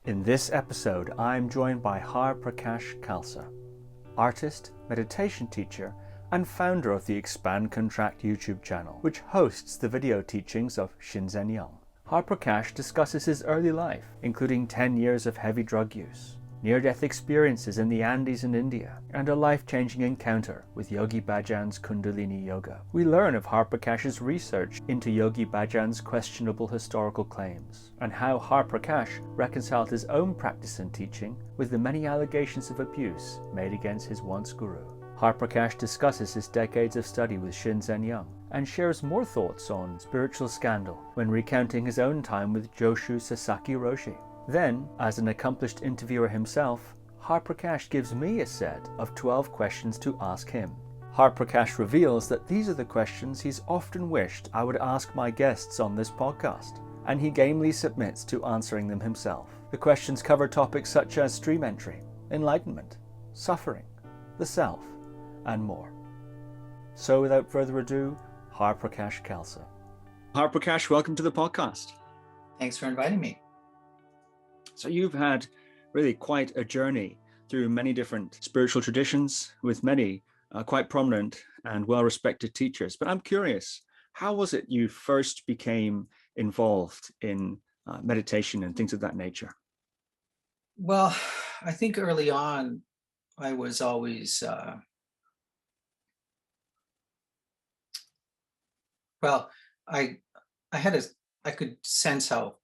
In this episode, I'm joined by Har-Prakash Khalsa, artist, meditation teacher, and founder of the Expand Contract YouTube channel, which hosts the video teachings of Shinzen Young. Har-Prakash discusses his early life, including 10 years of heavy drug use, near-death experiences in the Andes in India, and a life-changing encounter with Yogi Bhajan's Kundalini Yoga. We learn of Har-Prakash's research into Yogi Bhajan's questionable historical claims, and how Har-Prakash reconciled his own practice and teaching with the many allegations of abuse made against his once guru. Har-Prakash discusses his decades of study with Shinzen Young, and shares more thoughts on spiritual scandal when recounting his own time with Joshu Sasaki Roshi. Then, as an accomplished interviewer himself, Har-Prakash gives me a set of 12 questions to ask him. Har-Prakash reveals that these are the questions he's often wished I would ask my guests on this podcast, and he gamely submits to answering them himself. The questions cover topics such as stream entry, enlightenment, suffering, the self, and more. So without further ado, Har-Prakash Khalsa. Har-Prakash, welcome to the podcast. Thanks for inviting me. So you've had really quite a journey through many different spiritual traditions with many quite prominent and well-respected teachers. But I'm curious, how was it you first became involved in meditation and things of that nature? Well, I think early on, I was always, I could sense how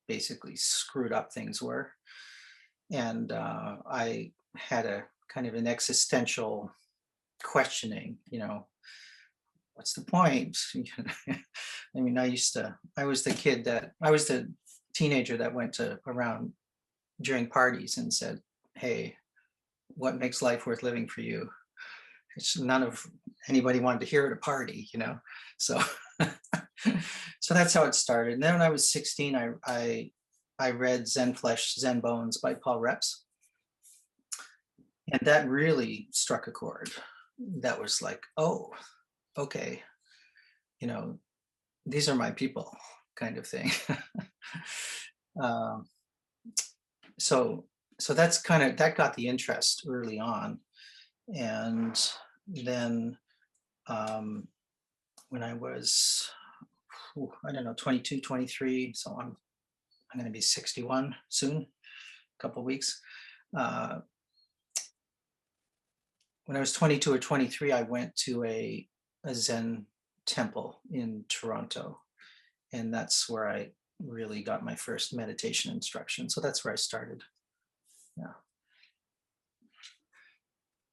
basically screwed up things were. And I had a kind of an existential questioning, what's the point? I mean, I was the teenager that went around during parties and said, hey, what makes life worth living for you? It's none of anybody wanted to hear at a party, so so that's how it started. And then when I was 16, I read Zen Flesh, Zen Bones by Paul Reps, and that really struck a chord. That was like, oh, okay, these are my people, kind of thing. So that's that got the interest early on. And then when I was, 22, 23, so I'm going to be 61 soon, a couple of weeks. When I was 22 or 23, I went to a Zen temple in Toronto, and that's where I really got my first meditation instruction. So that's where I started. Yeah.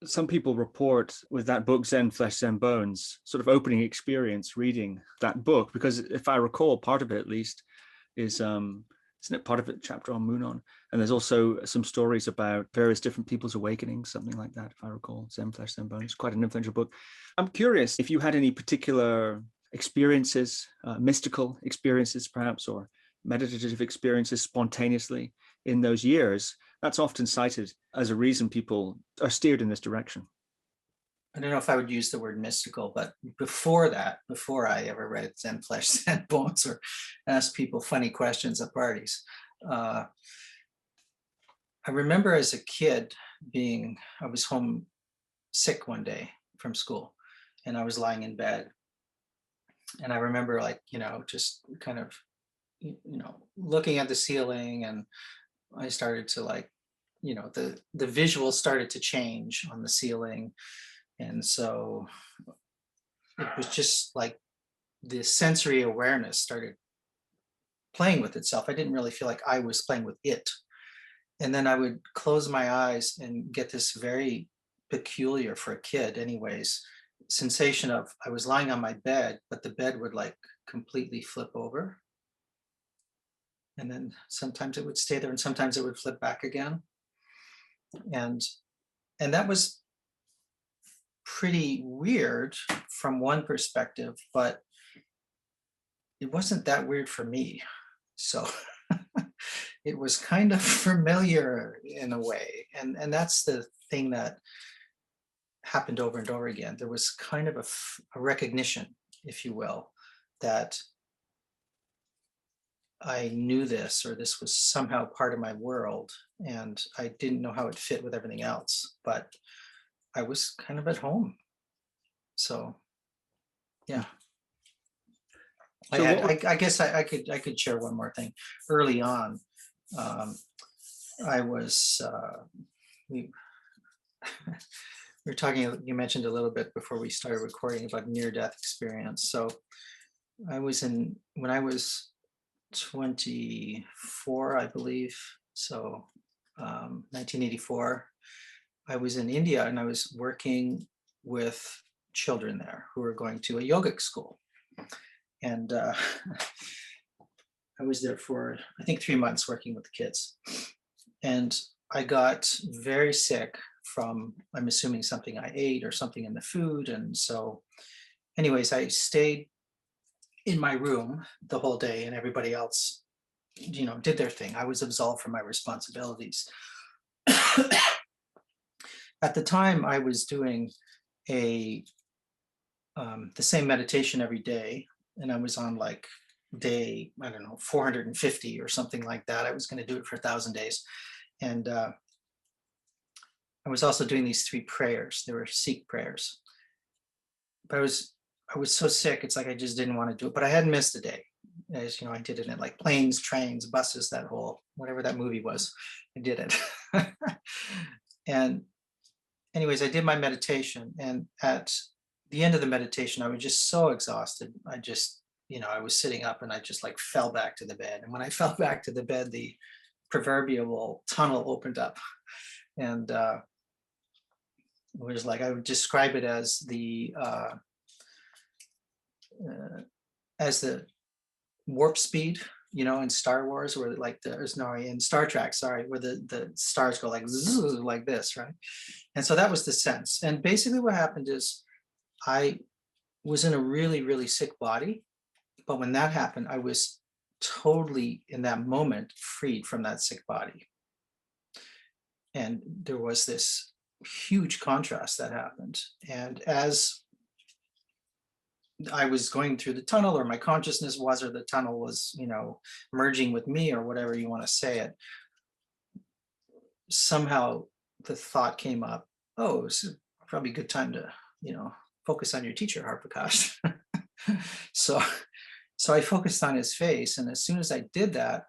Some people report with that book, Zen Flesh, Zen Bones, sort of opening experience reading that book, because if I recall, part of it at least is, isn't it part of it, chapter on Munon? And there's also some stories about various different people's awakenings, something like that, if I recall, Zen Flesh, Zen Bones, quite an influential book. I'm curious if you had any particular experiences, mystical experiences perhaps, or meditative experiences spontaneously in those years. That's often cited as a reason people are steered in this direction. I don't know if I would use the word mystical, but before I ever read Zen Flesh, Zen Bones, or asked people funny questions at parties, I remember as a kid I was home sick one day from school, and I was lying in bed. And I remember just kind of, looking at the ceiling, and I started to the visual started to change on the ceiling. And so it was just like the sensory awareness started playing with itself. I didn't really feel like I was playing with it. And then I would close my eyes and get this very peculiar, for a kid anyways, sensation of I was lying on my bed, but the bed would completely flip over. And then sometimes it would stay there, and sometimes it would flip back again. And that was pretty weird from one perspective, but it wasn't that weird for me. So it was kind of familiar in a way. And that's the thing that happened over and over again. There was kind of a recognition, if you will, that I knew this, or this was somehow part of my world, and I didn't know how it fit with everything else, but I was kind of at home. So yeah, So what would, I guess I could share one more thing. Early on, um, I was we we were talking. You mentioned a little bit before we started recording about near-death experience. So when I was 24, I believe. So 1984, I was in India and I was working with children there who were going to a yogic school. And I was there for, I think, 3 months working with the kids. And I got very sick from, I'm assuming, something I ate or something in the food. And so, anyways, I stayed in my room the whole day, and everybody else, did their thing. I was absolved from my responsibilities. At the time, I was doing a the same meditation every day, and I was on like day, I don't know, 450 or something like that. I was going to do it for 1,000 days, and I was also doing these 3 prayers. They were Sikh prayers, but I was so sick. It's like I just didn't want to do it. But I hadn't missed a day. As you know, I did it in like planes, trains, buses, that whole whatever that movie was. I did it. And anyways, I did my meditation, and at the end of the meditation, I was just so exhausted. I just, I was sitting up and I just like fell back to the bed. And when I fell back to the bed, the proverbial tunnel opened up, and it was like, I would describe it as the warp speed, in Star Wars, where like in Star Trek, sorry, where the stars go like zzz, like this, right? And so that was the sense. And basically what happened is I was in a really, really sick body. But when that happened, I was totally in that moment freed from that sick body. And there was this huge contrast that happened. And as I was going through the tunnel, or my consciousness was, or the tunnel was, merging with me, or whatever you want to say it, somehow the thought came up, oh, it's probably a good time to, focus on your teacher, Har-Prakash. so So I focused on his face, and as soon as I did that,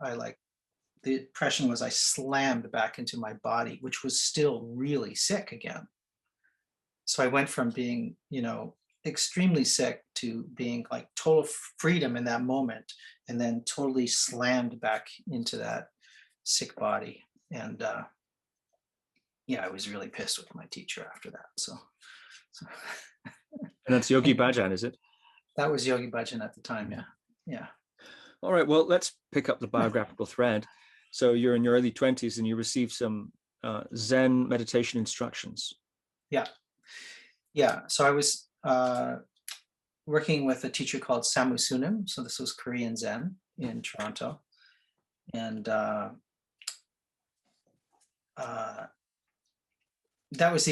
the impression was I slammed back into my body, which was still really sick again. So I went from being, extremely sick to being like total freedom in that moment, and then totally slammed back into that sick body. And yeah, I was really pissed with my teacher after that. So and that's Yogi Bhajan, is it? that was Yogi Bhajan at the time. Yeah. Yeah. All right, well, let's pick up the biographical thread. So you're in your early 20s and you receive some Zen meditation instructions. Yeah. Yeah. So I was working with a teacher called Samu Sunim. So this was Korean Zen in Toronto. And that was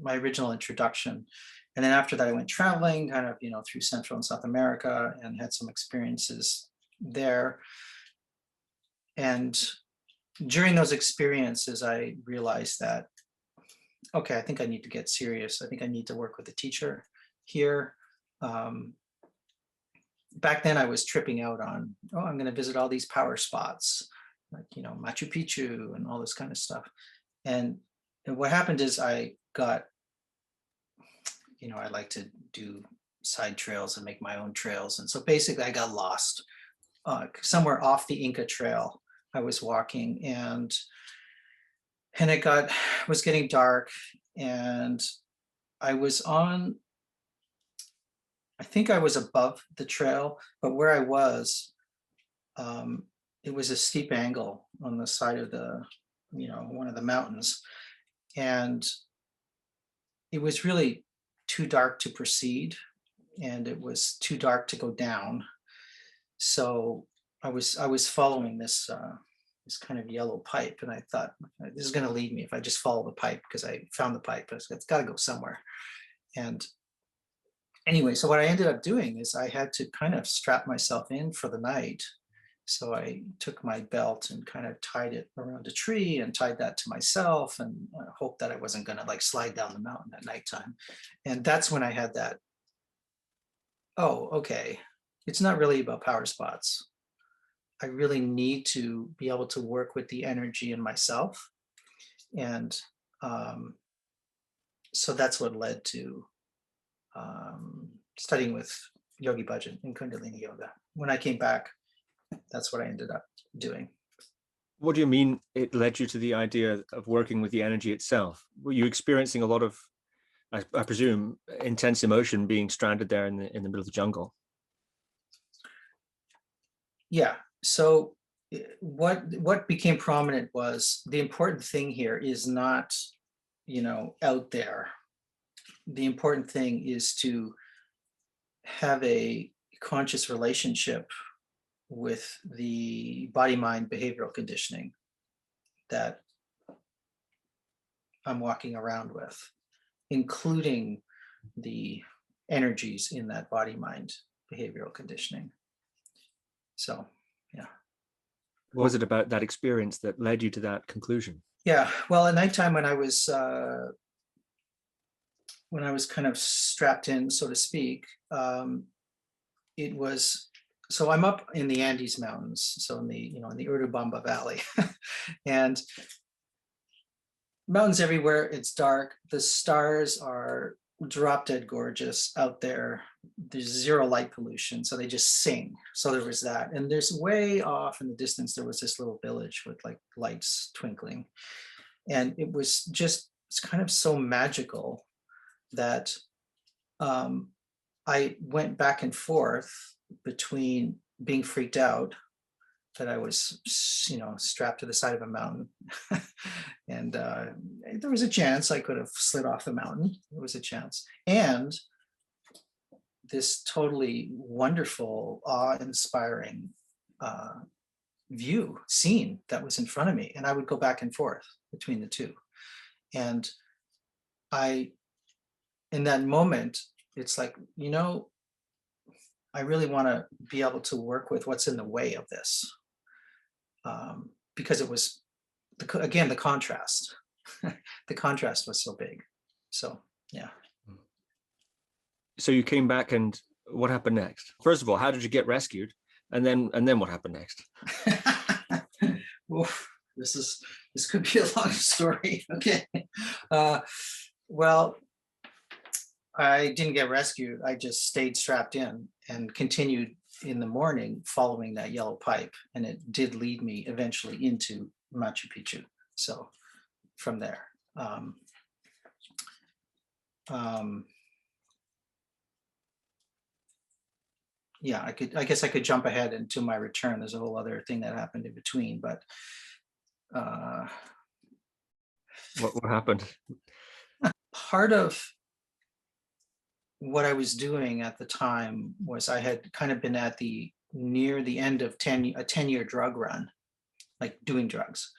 my original introduction. And then after that, I went traveling kind of, through Central and South America, and had some experiences there. And during those experiences, I realized that, okay, I think I need to get serious. I think I need to work with a teacher here. Back then I was tripping out on, I'm going to visit all these power spots, like, Machu Picchu and all this kind of stuff. And what happened is I got, I like to do side trails and make my own trails. And so basically I got lost somewhere off the Inca Trail. I was walking, and it was getting dark, and I think I was above the trail, but where I was, it was a steep angle on the side of one of the mountains. And it was really too dark to proceed, and it was too dark to go down. So I was following this kind of yellow pipe, and I thought, this is going to lead me if I just follow the pipe, because I found the pipe. It's got to go somewhere. And anyway, so what I ended up doing is I had to kind of strap myself in for the night. So I took my belt and kind of tied it around a tree and tied that to myself, and hoped that I wasn't going to like slide down the mountain at nighttime. And that's when I had that, oh, okay, it's not really about power spots. I really need to be able to work with the energy in myself. And so that's what led to studying with Yogi Bhajan and Kundalini Yoga. When I came back, that's what I ended up doing. What do you mean it led you to the idea of working with the energy itself? Were you experiencing a lot of, I presume, intense emotion being stranded there in the middle of the jungle? Yeah. So what became prominent was the important thing here is not, out there. The important thing is to have a conscious relationship with the body-mind behavioral conditioning that I'm walking around with, including the energies in that body-mind behavioral conditioning. So, yeah. What was it about that experience that led you to that conclusion? Yeah, well, at nighttime when I was kind of strapped in, so to speak, it was, so I'm up in the Andes Mountains, so in the Urubamba Valley, and mountains everywhere. It's dark. The stars are drop dead gorgeous out there. There's zero light pollution, so they just sing. So there was that, and there's way off in the distance there was this little village with like lights twinkling, and it was just, it's kind of so magical that I went back and forth between being freaked out that I was, strapped to the side of a mountain. And there was a chance I could have slid off the mountain. There was a chance. And this totally wonderful, awe-inspiring scene that was in front of me. And I would go back and forth between the two. And in that moment, it's like, I really want to be able to work with what's in the way of this. Because it was, again, the contrast. The contrast was so big. So, yeah. So you came back, and what happened next? First of all, how did you get rescued? And then what happened next? Oof, this could be a long story. Okay. Well, I didn't get rescued. I just stayed strapped in and continued in the morning following that yellow pipe. And it did lead me eventually into Machu Picchu. So from there, yeah, I guess I could jump ahead into my return. There's a whole other thing that happened in between, but what happened? Part of what I was doing at the time was I had kind of been at near the end of a 10-year drug run, like doing drugs.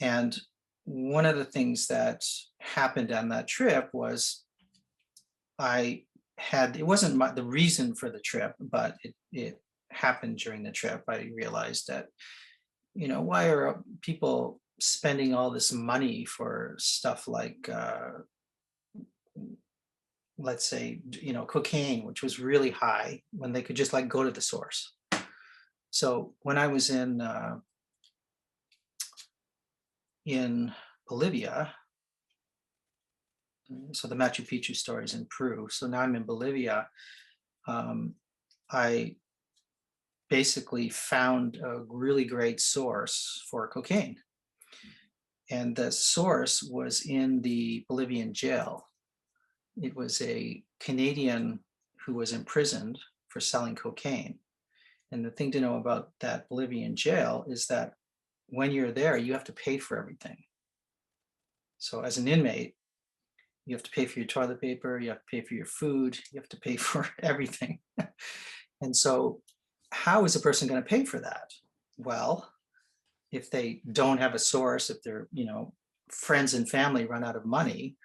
And one of the things that happened on that trip was it wasn't the reason for the trip, but it happened during the trip. I realized that, why are people spending all this money for stuff like, let's say, cocaine, which was really high, when they could just like go to the source. So when I was in Bolivia, so the Machu Picchu story is in Peru. So now I'm in Bolivia. I basically found a really great source for cocaine. And the source was in the Bolivian jail. It was a Canadian who was imprisoned for selling cocaine. And the thing to know about that Bolivian jail is that when you're there, you have to pay for everything. So as an inmate, you have to pay for your toilet paper, you have to pay for your food, you have to pay for everything. And so how is a person going to pay for that? Well, if they don't have a source, if their friends and family run out of money,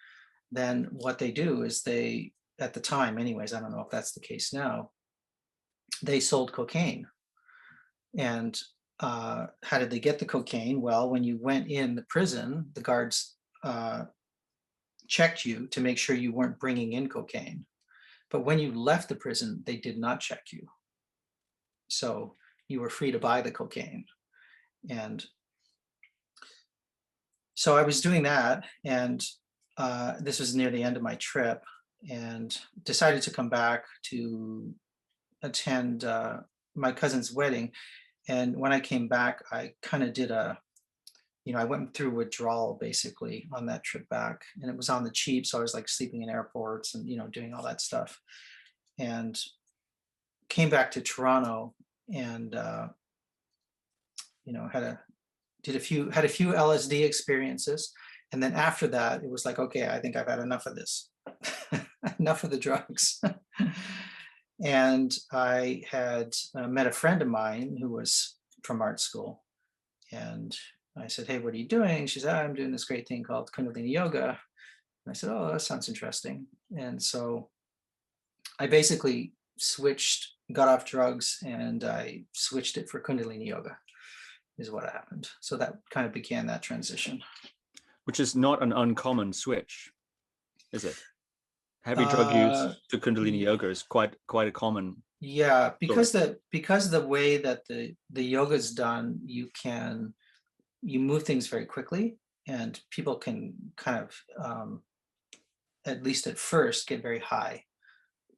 then what they do is they at the time anyways, I don't know if that's the case now, they sold cocaine. And how did they get the cocaine? Well, when you went in the prison, the guards checked you to make sure you weren't bringing in cocaine. But when you left the prison, they did not check you. So you were free to buy the cocaine. And so I was doing that, and this was near the end of my trip, and decided to come back to attend my cousin's wedding. And when I came back, I kind of did I went through withdrawal basically on that trip back, and it was on the cheap. So I was like sleeping in airports and, doing all that stuff, and came back to Toronto, and, had a few LSD experiences. And then after that, it was like, okay, I think I've had enough of this, enough of the drugs. And I had met a friend of mine who was from art school. And I said, hey, what are you doing? She said, I'm doing this great thing called Kundalini Yoga. And I said, oh, that sounds interesting. And so I basically got off drugs, and I switched it for Kundalini Yoga is what happened. So that kind of began that transition. Which is not an uncommon switch, is it? Heavy drug use to Kundalini Yoga is quite a common. Yeah, because the way that the yoga is done, you move things very quickly, and people can kind of, at least at first, get very high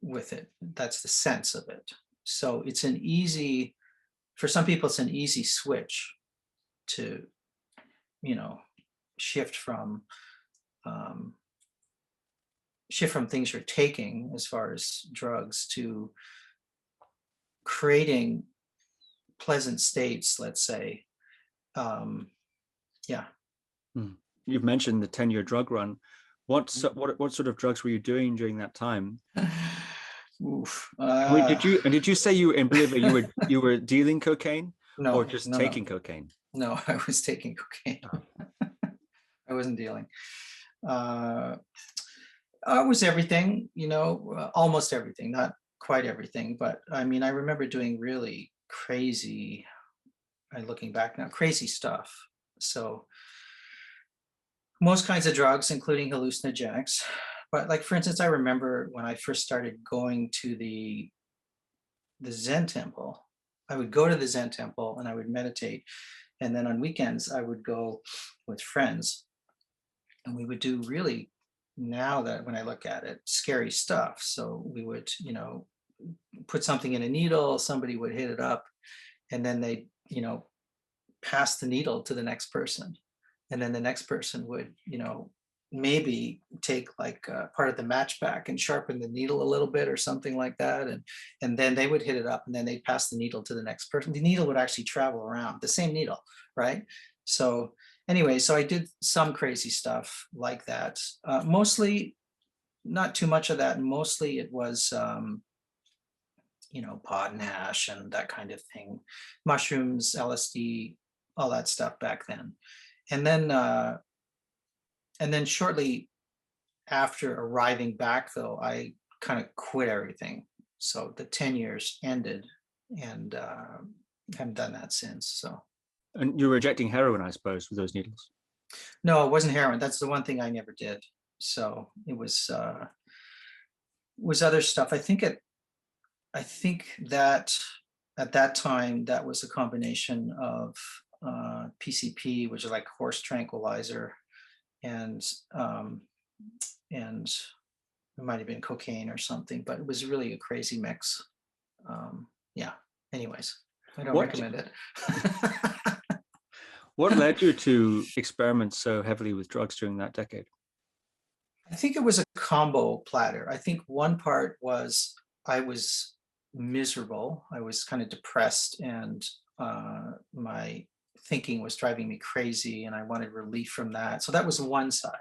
with it. That's the sense of it. So for some people, it's an easy switch to, shift from things you're taking as far as drugs to creating pleasant states, let's say. Yeah. You've mentioned the 10-year drug run. What sort of drugs were you doing during that time? Oof. Did you say in Bolivia you were dealing cocaine? No, or just taking cocaine? No, I was taking cocaine. I wasn't dealing. It was everything, almost everything, not quite everything, but I mean, I remember doing really crazy, looking back now, crazy stuff. So most kinds of drugs, including hallucinogenics. But like, for instance, I remember when I first started going to the Zen temple, I would go to the Zen temple and I would meditate. And then on weekends, I would go with friends, and we would do really, now that when I look at it, scary stuff. So we would, put something in a needle, somebody would hit it up, and then they, pass the needle to the next person. And then the next person would, maybe take like part of the match back and sharpen the needle a little bit or something like that. And then they would hit it up, and then they'd pass the needle to the next person. The needle would actually travel around, the same needle, right? So anyway, so I did some crazy stuff like that. Mostly, not too much of that. Mostly it was, pot and hash and that kind of thing, mushrooms, LSD, all that stuff back then. And then shortly after arriving back, though, I kind of quit everything. So the 10 years ended, and haven't done that since. So. And you're rejecting heroin, I suppose, with those needles? No, it wasn't heroin. That's the one thing I never did. So it was other stuff. I think that at that time, that was a combination of PCP, which is like horse tranquilizer, and it might have been cocaine or something, but it was really a crazy mix. Yeah. Anyways, I don't recommend it. What led you to experiment so heavily with drugs during that decade? I think it was a combo platter. I think one part was I was miserable. I was kind of depressed, and my thinking was driving me crazy, and I wanted relief from that. So that was one side.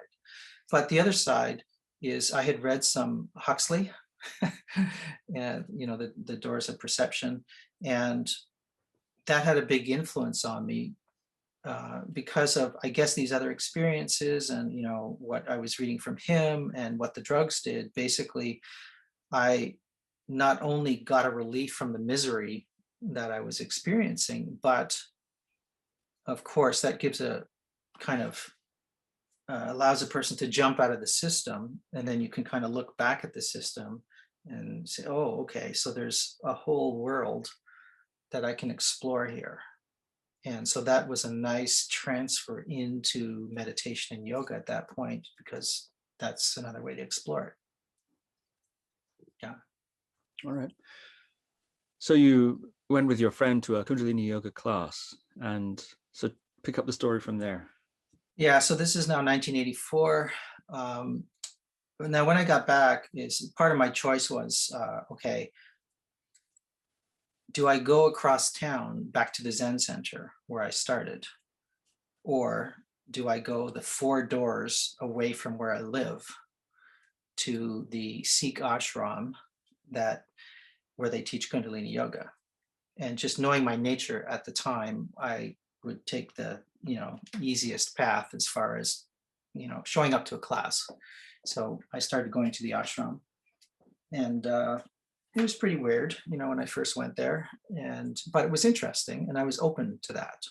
But the other side is I had read some Huxley, and the Doors of Perception, and that had a big influence on me because of, I guess, these other experiences, and what I was reading from him and what the drugs did. Basically, I not only got a relief from the misery that I was experiencing, but of course, that gives a kind of allows a person to jump out of the system, and then you can kind of look back at the system and say, oh, okay, so there's a whole world that I can explore here. And so that was a nice transfer into meditation and yoga at that point, because that's another way to explore it. Yeah. All right. So you went with your friend to a Kundalini yoga class, and so pick up the story from there. Yeah, so this is now 1984. Now, when I got back, is part of my choice was, okay, do I go across town back to the Zen center where I started? Or do I go the 4 doors away from where I live to the Sikh ashram where they teach Kundalini yoga? And just knowing my nature at the time, I would take the easiest path as far as showing up to a class. So I started going to the ashram, and it was pretty weird, when I first went there, but it was interesting, and I was open to that.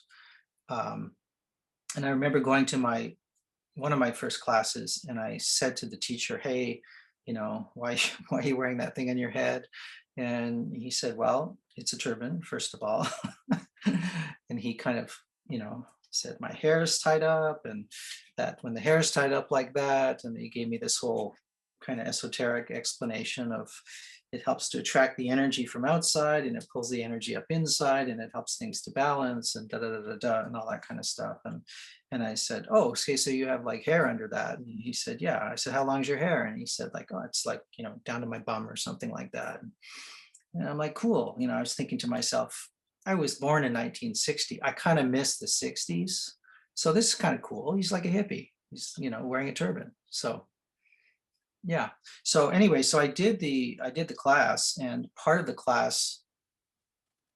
And I remember going to one of my first classes, and I said to the teacher, "Hey, why are you wearing that thing on your head?" And he said, "Well, it's a turban, first of all." And he kind of, said my hair is tied up, and that when the hair is tied up like that, and he gave me this whole kind of esoteric explanation of it helps to attract the energy from outside, and it pulls the energy up inside, and it helps things to balance, and da da da da da, and all that kind of stuff. And I said, "Oh, okay, so you have like hair under that?" And he said, "Yeah." I said, "How long's your hair?" And he said, like, "Oh, it's like, down to my bum or something like that." And I'm like, "Cool." I was thinking to myself, I was born in 1960. I kind of miss the 60s. So this is kind of cool. He's like a hippie. He's, wearing a turban. So yeah. So anyway, so I did the class, and part of the class,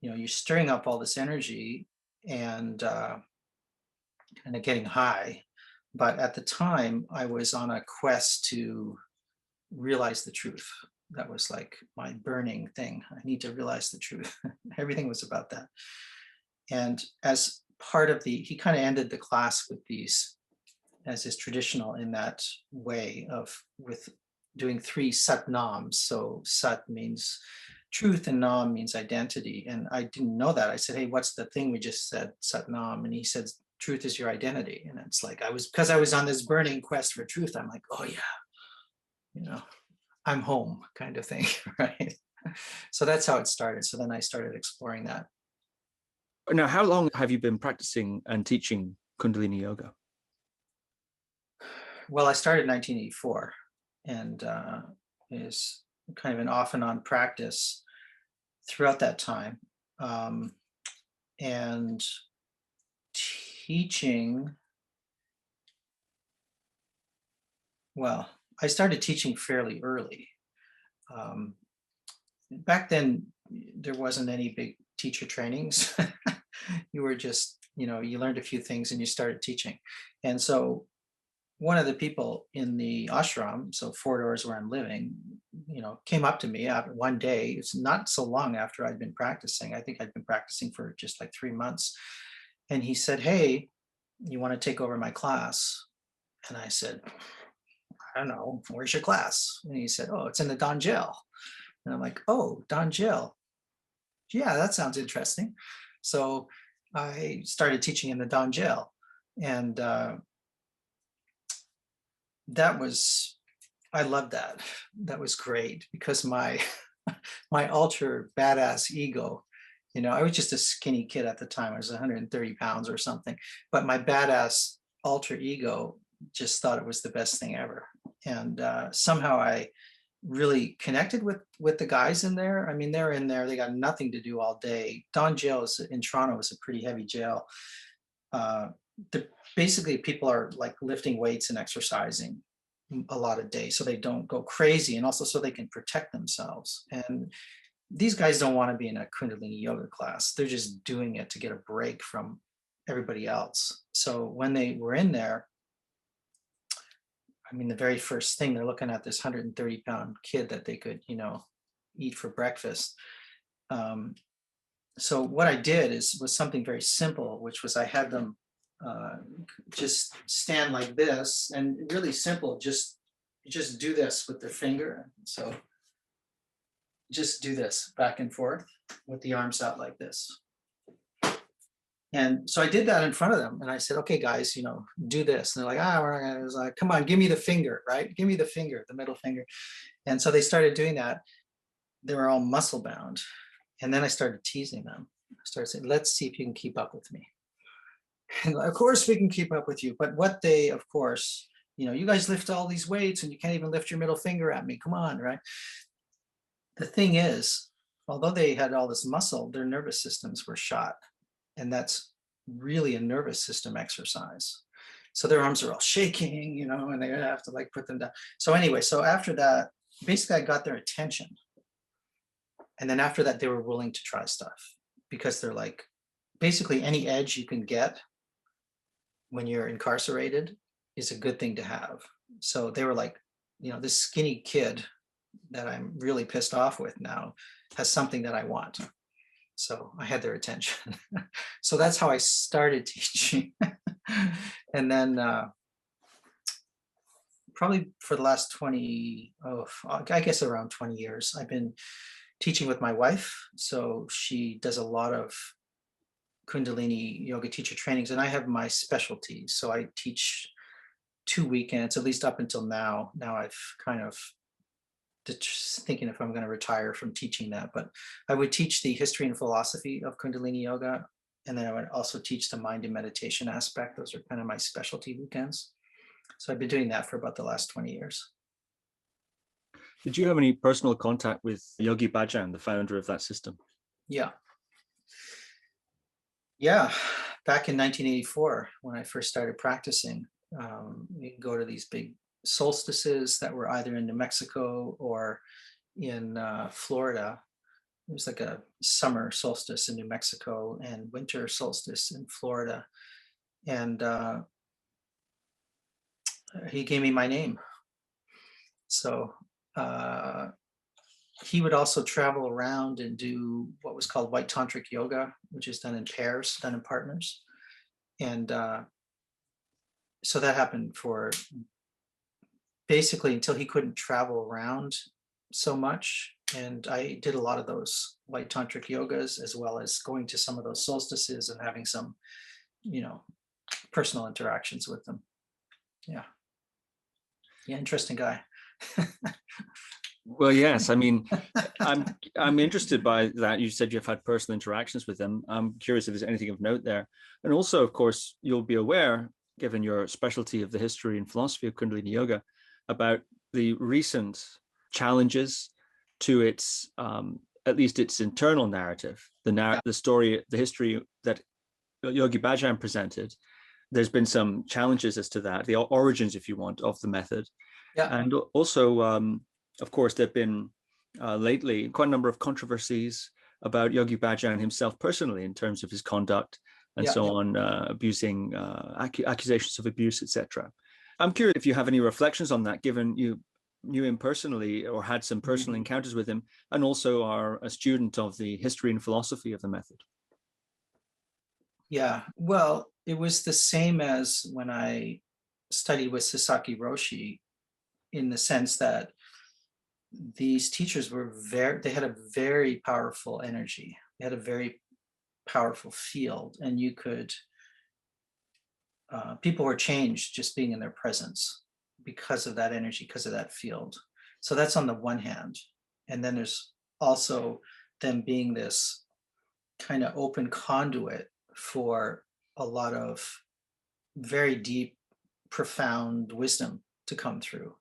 you're stirring up all this energy and kind of getting high. But at the time, I was on a quest to realize the truth. That was like my burning thing. I need to realize the truth. Everything was about that. And as part of he kind of ended the class with these, as is traditional in that way, with doing 3 sat nams. So sat means truth and nam means identity. And I didn't know that. I said, "Hey, what's the thing we just said, sat nam?" And he said, "Truth is your identity." And it's like, because I was on this burning quest for truth, I'm like, oh yeah, I'm home kind of thing, right? So that's how it started. So then I started exploring that. Now, how long have you been practicing and teaching Kundalini yoga? Well, I started in 1984, and is kind of an off and on practice throughout that time. And teaching, well, I started teaching fairly early. Back then, there wasn't any big teacher trainings. You were just, you learned a few things and you started teaching. And so one of the people in the ashram, so 4 doors where I'm living, came up to me after one day. It's not so long after I'd been practicing. I think I'd been practicing for just like 3 months. And he said, "Hey, you want to take over my class?" And I said, "I don't know, where's your class?" And he said, "Oh, it's in the Donjel." And I'm like, "Oh, Donjel. Yeah, that sounds interesting." So I started teaching in the Donjel. And I loved that. That was great, because my my ultra badass ego, I was just a skinny kid at the time. I was 130 pounds or something, but my badass alter ego just thought it was the best thing ever. And somehow I really connected with the guys in there. I mean, they're in there, they got nothing to do all day. Don jail in Toronto is a pretty heavy jail. Basically people are like lifting weights and exercising a lot of days so they don't go crazy, and also so they can protect themselves. And these guys don't want to be in a Kundalini yoga class. They're just doing it to get a break from everybody else. So when they were in there, I mean, the very first thing, they're looking at this 130-pound kid that they could, eat for breakfast. Um, so what I did was something very simple, which was I had them just stand like this, and really simple, just do this with their finger. So just do this back and forth with the arms out like this. And so I did that in front of them, and I said, okay, guys, do this. And they're like, we're not gonna. I was like, come on, give me the finger, right? Give me the finger, the middle finger. And so they started doing that. They were all muscle bound. And then I started teasing them. I started saying, let's see if you can keep up with me. And of course we can keep up with you. But what they, of course, you guys lift all these weights and you can't even lift your middle finger at me. Come on, right? The thing is, although they had all this muscle, their nervous systems were shot. And that's really a nervous system exercise. So their arms are all shaking, and they have to like put them down. So anyway, so after that, basically I got their attention. And then after that, they were willing to try stuff, because they're like, basically any edge you can get when you're incarcerated is a good thing to have. So they were like, this skinny kid that I'm really pissed off with now has something that I want. So I had their attention. So that's how I started teaching. And then probably for the last I guess around 20 years, I've been teaching with my wife. So she does a lot of Kundalini yoga teacher trainings, and I have my specialty. So I teach 2 weekends, at least up until now. Now I've kind of thinking if I'm going to retire from teaching that, but I would teach the history and philosophy of Kundalini yoga. And then I would also teach the mind and meditation aspect. Those are kind of my specialty weekends. So I've been doing that for about the last 20 years. Did you have any personal contact with Yogi Bhajan, the founder of that system? Yeah. Back in 1984, when I first started practicing, we go to these big solstices that were either in New Mexico or in Florida. It was like a summer solstice in New Mexico and winter solstice in Florida. And he gave me my name. So he would also travel around and do what was called white tantric yoga, which is done in pairs, done in partners. And so that happened for basically until he couldn't travel around so much. And I did a lot of those white tantric yogas, as well as going to some of those solstices and having some, personal interactions with them. Yeah, interesting guy. Well, yes. I mean, I'm interested by that. You said you've had personal interactions with them. I'm curious if there's anything of note there. And also, of course, you'll be aware, given your specialty of the history and philosophy of Kundalini Yoga, about the recent challenges to its, at least its internal narrative, the story, the history that Yogi Bhajan presented. There's been some challenges as to that, the origins, if you want, of the method. Yeah. And also, of course, there have been lately quite a number of controversies about Yogi Bhajan himself personally in terms of his conduct and so on, abusing, accusations of abuse, etc. I'm curious if you have any reflections on that, given you knew him personally or had some personal encounters with him, and also are a student of the history and philosophy of the method. Yeah, well, it was the same as when I studied with Sasaki Roshi, in the sense that these teachers they had a very powerful energy. They had a very powerful field, and you could, people were changed just being in their presence because of that energy, because of that field. So that's on the one hand. And then there's also them being this kind of open conduit for a lot of very deep, profound wisdom to come through.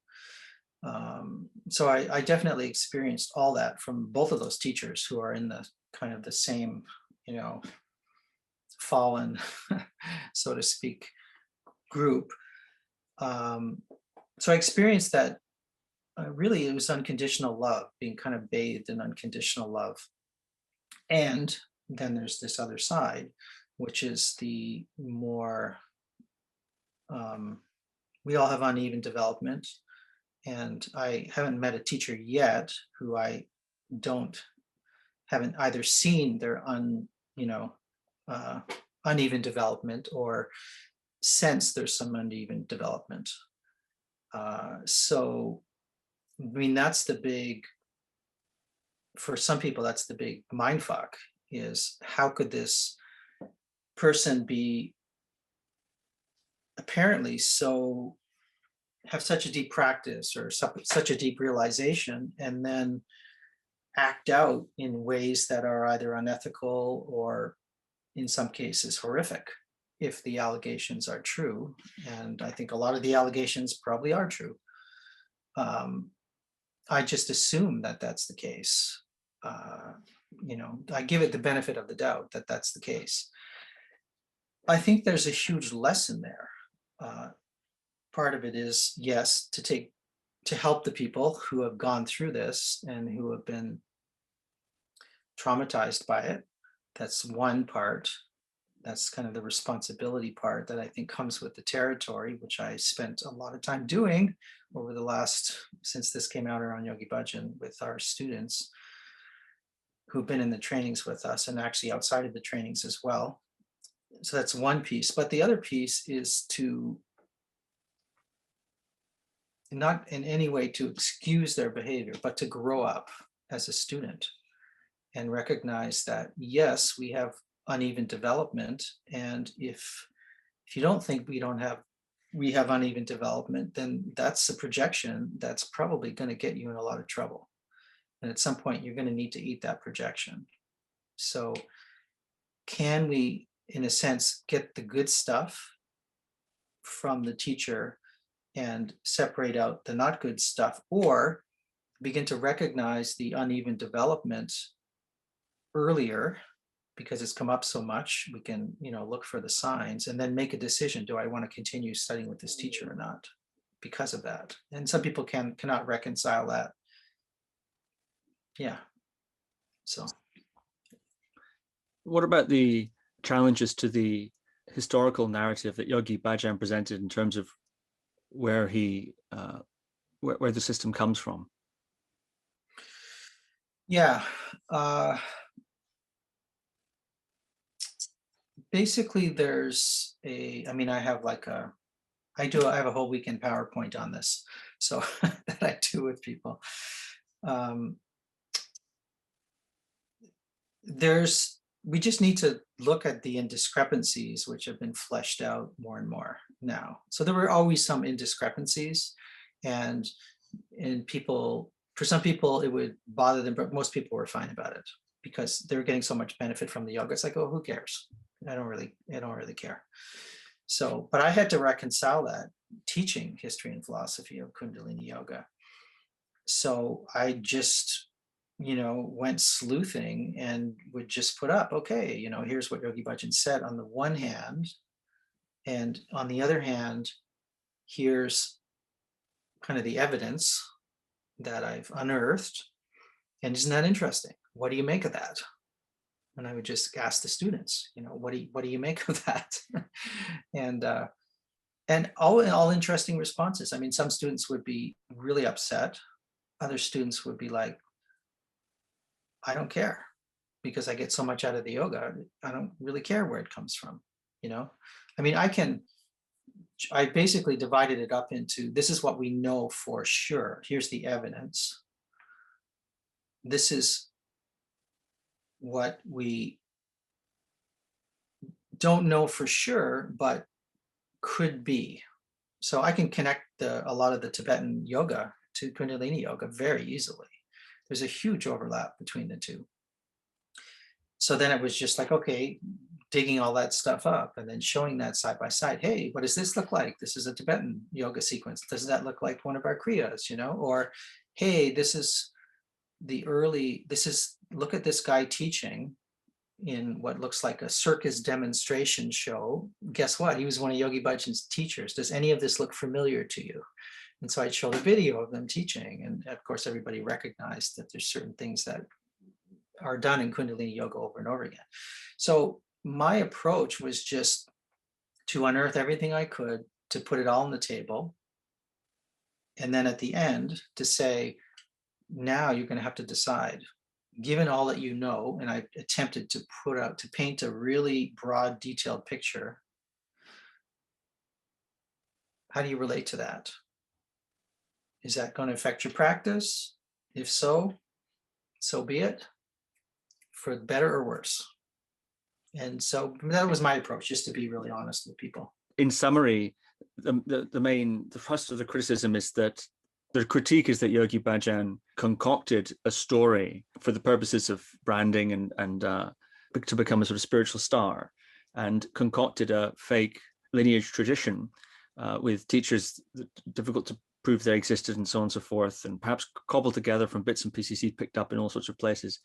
So I definitely experienced all that from both of those teachers, who are in the kind of the same, fallen, so to speak, group. So I experienced that. Really, it was unconditional love, being kind of bathed in unconditional love. And then there's this other side, which is the more we all have uneven development, and I haven't met a teacher yet who I don't haven't either seen their uh, uneven development or sense there's some uneven development. So, I mean, that's the big, for some people, that's the big mind fuck, is how could this person be apparently so have such a deep practice or such a deep realization and then act out in ways that are either unethical or in some cases horrific if the allegations are true. And I think a lot of the allegations probably are true. I just assume that that's the case. I give it the benefit of the doubt that that's the case. I think there's a huge lesson there. Part of it is, yes, to help the people who have gone through this and who have been traumatized by it. That's one part. That's kind of the responsibility part that I think comes with the territory, which I spent a lot of time doing over the last, since this came out around Yogi Bhajan, with our students who've been in the trainings with us and actually outside of the trainings as well. So that's one piece. But the other piece is to not in any way to excuse their behavior, but to grow up as a student and recognize that, yes, we have uneven development. And if you don't think we have uneven development, then that's a projection that's probably going to get you in a lot of trouble. And at some point, you're going to need to eat that projection. So can we, in a sense, get the good stuff from the teacher and separate out the not good stuff, or begin to recognize the uneven development earlier because it's come up so much? We can, look for the signs and then make a decision. Do I want to continue studying with this teacher or not because of that? And some people cannot reconcile that. Yeah. So What about the challenges to the historical narrative that Yogi Bhajan presented in terms of where where the system comes from? yeah, basically there's I have a whole weekend PowerPoint on this, so that I do with people. We just need to look at the indiscrepancies which have been fleshed out more and more now. So there were always some indiscrepancies, and for some people it would bother them, but most people were fine about it because they're getting so much benefit from the yoga. It's like, oh, who cares? I don't really care. So, but I had to reconcile that teaching history and philosophy of Kundalini Yoga. So I just went sleuthing and would just put up, okay, here's what Yogi Bhajan said on the one hand, and on the other hand, here's kind of the evidence that I've unearthed. And isn't that interesting? What do you make of that? And I would just ask the students, what do you make of that? and all interesting responses. I mean, some students would be really upset. Other students would be like, I don't care because I get so much out of the yoga. I don't really care where it comes from. I mean, I basically divided it up into, this is what we know for sure. Here's the evidence. This is what we don't know for sure, but could be. So I can connect a lot of the Tibetan yoga to Kundalini yoga very easily. There's a huge overlap between the two. So then it was just like, okay, digging all that stuff up and then showing that side by side. Hey, what does this look like? This is a Tibetan yoga sequence. Does that look like one of our Kriyas, Or, hey, look at this guy teaching in what looks like a circus demonstration show. Guess what? He was one of Yogi Bhajan's teachers. Does any of this look familiar to you? And so I'd show the video of them teaching. And of course, everybody recognized that there's certain things that are done in Kundalini yoga over and over again. So my approach was just to unearth everything I could to put it all on the table. And then at the end to say, now you're going to have to decide, given all that you know, and I attempted to paint a really broad, detailed picture. How do you relate to that? Is that going to affect your practice? If so, so be it, for better or worse. And so that was my approach, just to be really honest with people. In summary, the thrust of the criticism is that the critique is that Yogi Bhajan concocted a story for the purposes of branding and to become a sort of spiritual star, and concocted a fake lineage tradition with teachers that difficult to prove they existed and so on and so forth, and perhaps cobbled together from bits and pieces he picked up in all sorts of places.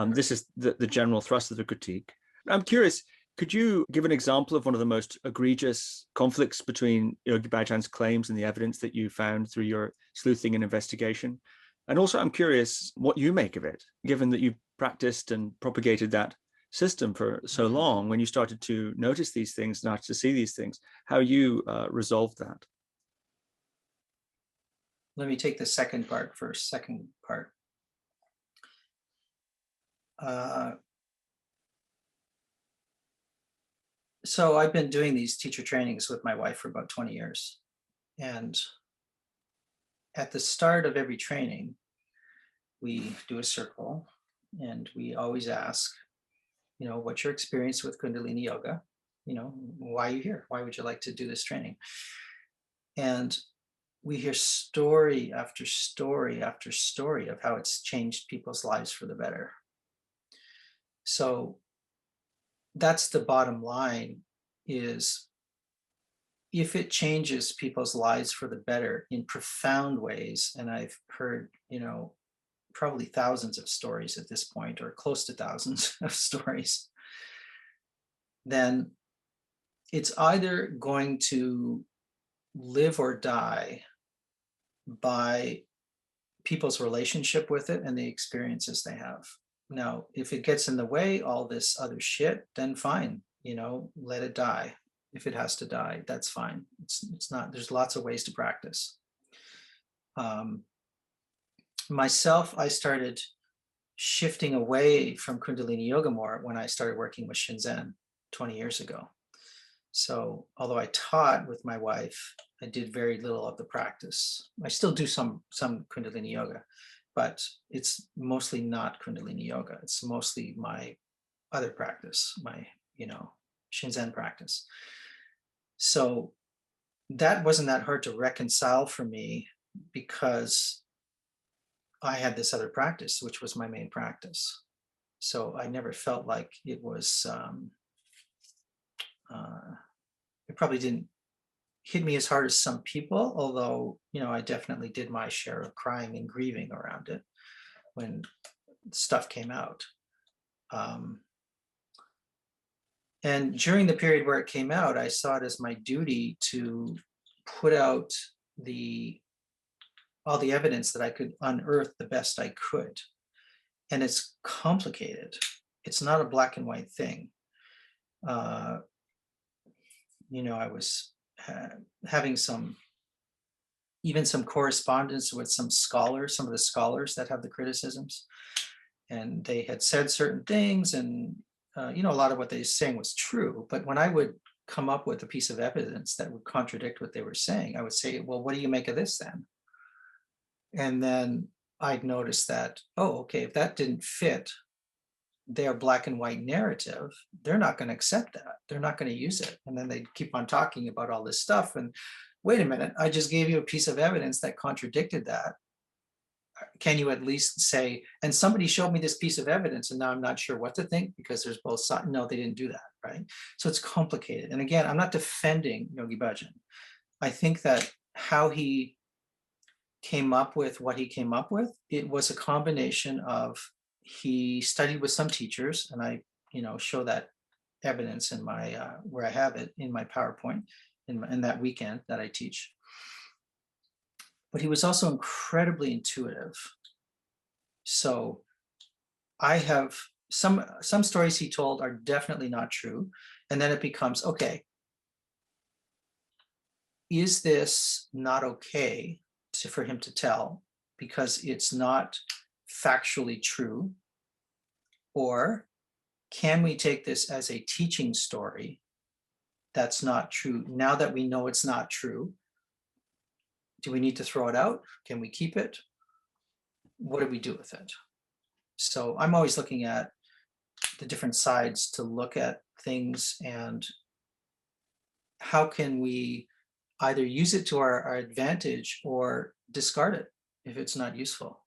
This is the general thrust of the critique. I'm curious, could you give an example of one of the most egregious conflicts between Yogi Bhajan's claims and the evidence that you found through your sleuthing and investigation? And also, I'm curious what you make of it, given that you practiced and propagated that system for so long. When you started to notice these things, started to see these things, how you resolved that. Let me take the second part first. Second part. So I've been doing these teacher trainings with my wife for about 20 years. And at the start of every training, we do a circle and we always ask, what's your experience with Kundalini Yoga? Why are you here? Why would you like to do this training? And we hear story after story after story of how it's changed people's lives for the better. So that's the bottom line, is if it changes people's lives for the better in profound ways, and I've heard, probably thousands of stories at this point, or close to thousands of stories, then it's either going to live or die by people's relationship with it and the experiences they have. Now, if it gets in the way, all this other shit, then fine, let it die. If it has to die, that's fine. It's not, there's lots of ways to practice. Myself, I started shifting away from Kundalini Yoga more when I started working with Shinzen 20 years ago. So although I taught with my wife, I did very little of the practice. I still do some Kundalini Yoga, but it's mostly not Kundalini Yoga. It's mostly my other practice, my, Shinzen practice. So that wasn't that hard to reconcile for me, because I had this other practice, which was my main practice. So I never felt like it was, it probably didn't hit me as hard as some people, although, I definitely did my share of crying and grieving around it when stuff came out. And during the period where it came out, I saw it as my duty to put out all the evidence that I could unearth the best I could. And it's complicated. It's not a black and white thing. I was having some correspondence with some scholars, some of the scholars that have the criticisms, and they had said certain things, and a lot of what they were saying was true. But when I would come up with a piece of evidence that would contradict what they were saying, I would say, well, what do you make of this then? And then I'd notice that, oh, okay, if that didn't fit their black and white narrative, they're not going to accept that. They're not going to use it. And then they keep on talking about all this stuff. And wait a minute, I just gave you a piece of evidence that contradicted that. Can you at least say, and somebody showed me this piece of evidence and now I'm not sure what to think because there's both sides. No, they didn't do that, right? So it's complicated. And again, I'm not defending Yogi Bhajan. I think that how he came up with what he came up with, it was a combination of, he studied with some teachers, and I, show that evidence in my, where I have it in my PowerPoint in that weekend that I teach. But he was also incredibly intuitive. So I have some stories he told are definitely not true. And then it becomes, okay, is this not okay for him to tell because it's not factually true? Or can we take this as a teaching story that's not true? Now that we know it's not true, do we need to throw it out? Can we keep it? What do we do with it? So I'm always looking at the different sides to look at things, and how can we either use it to our advantage or discard it if it's not useful.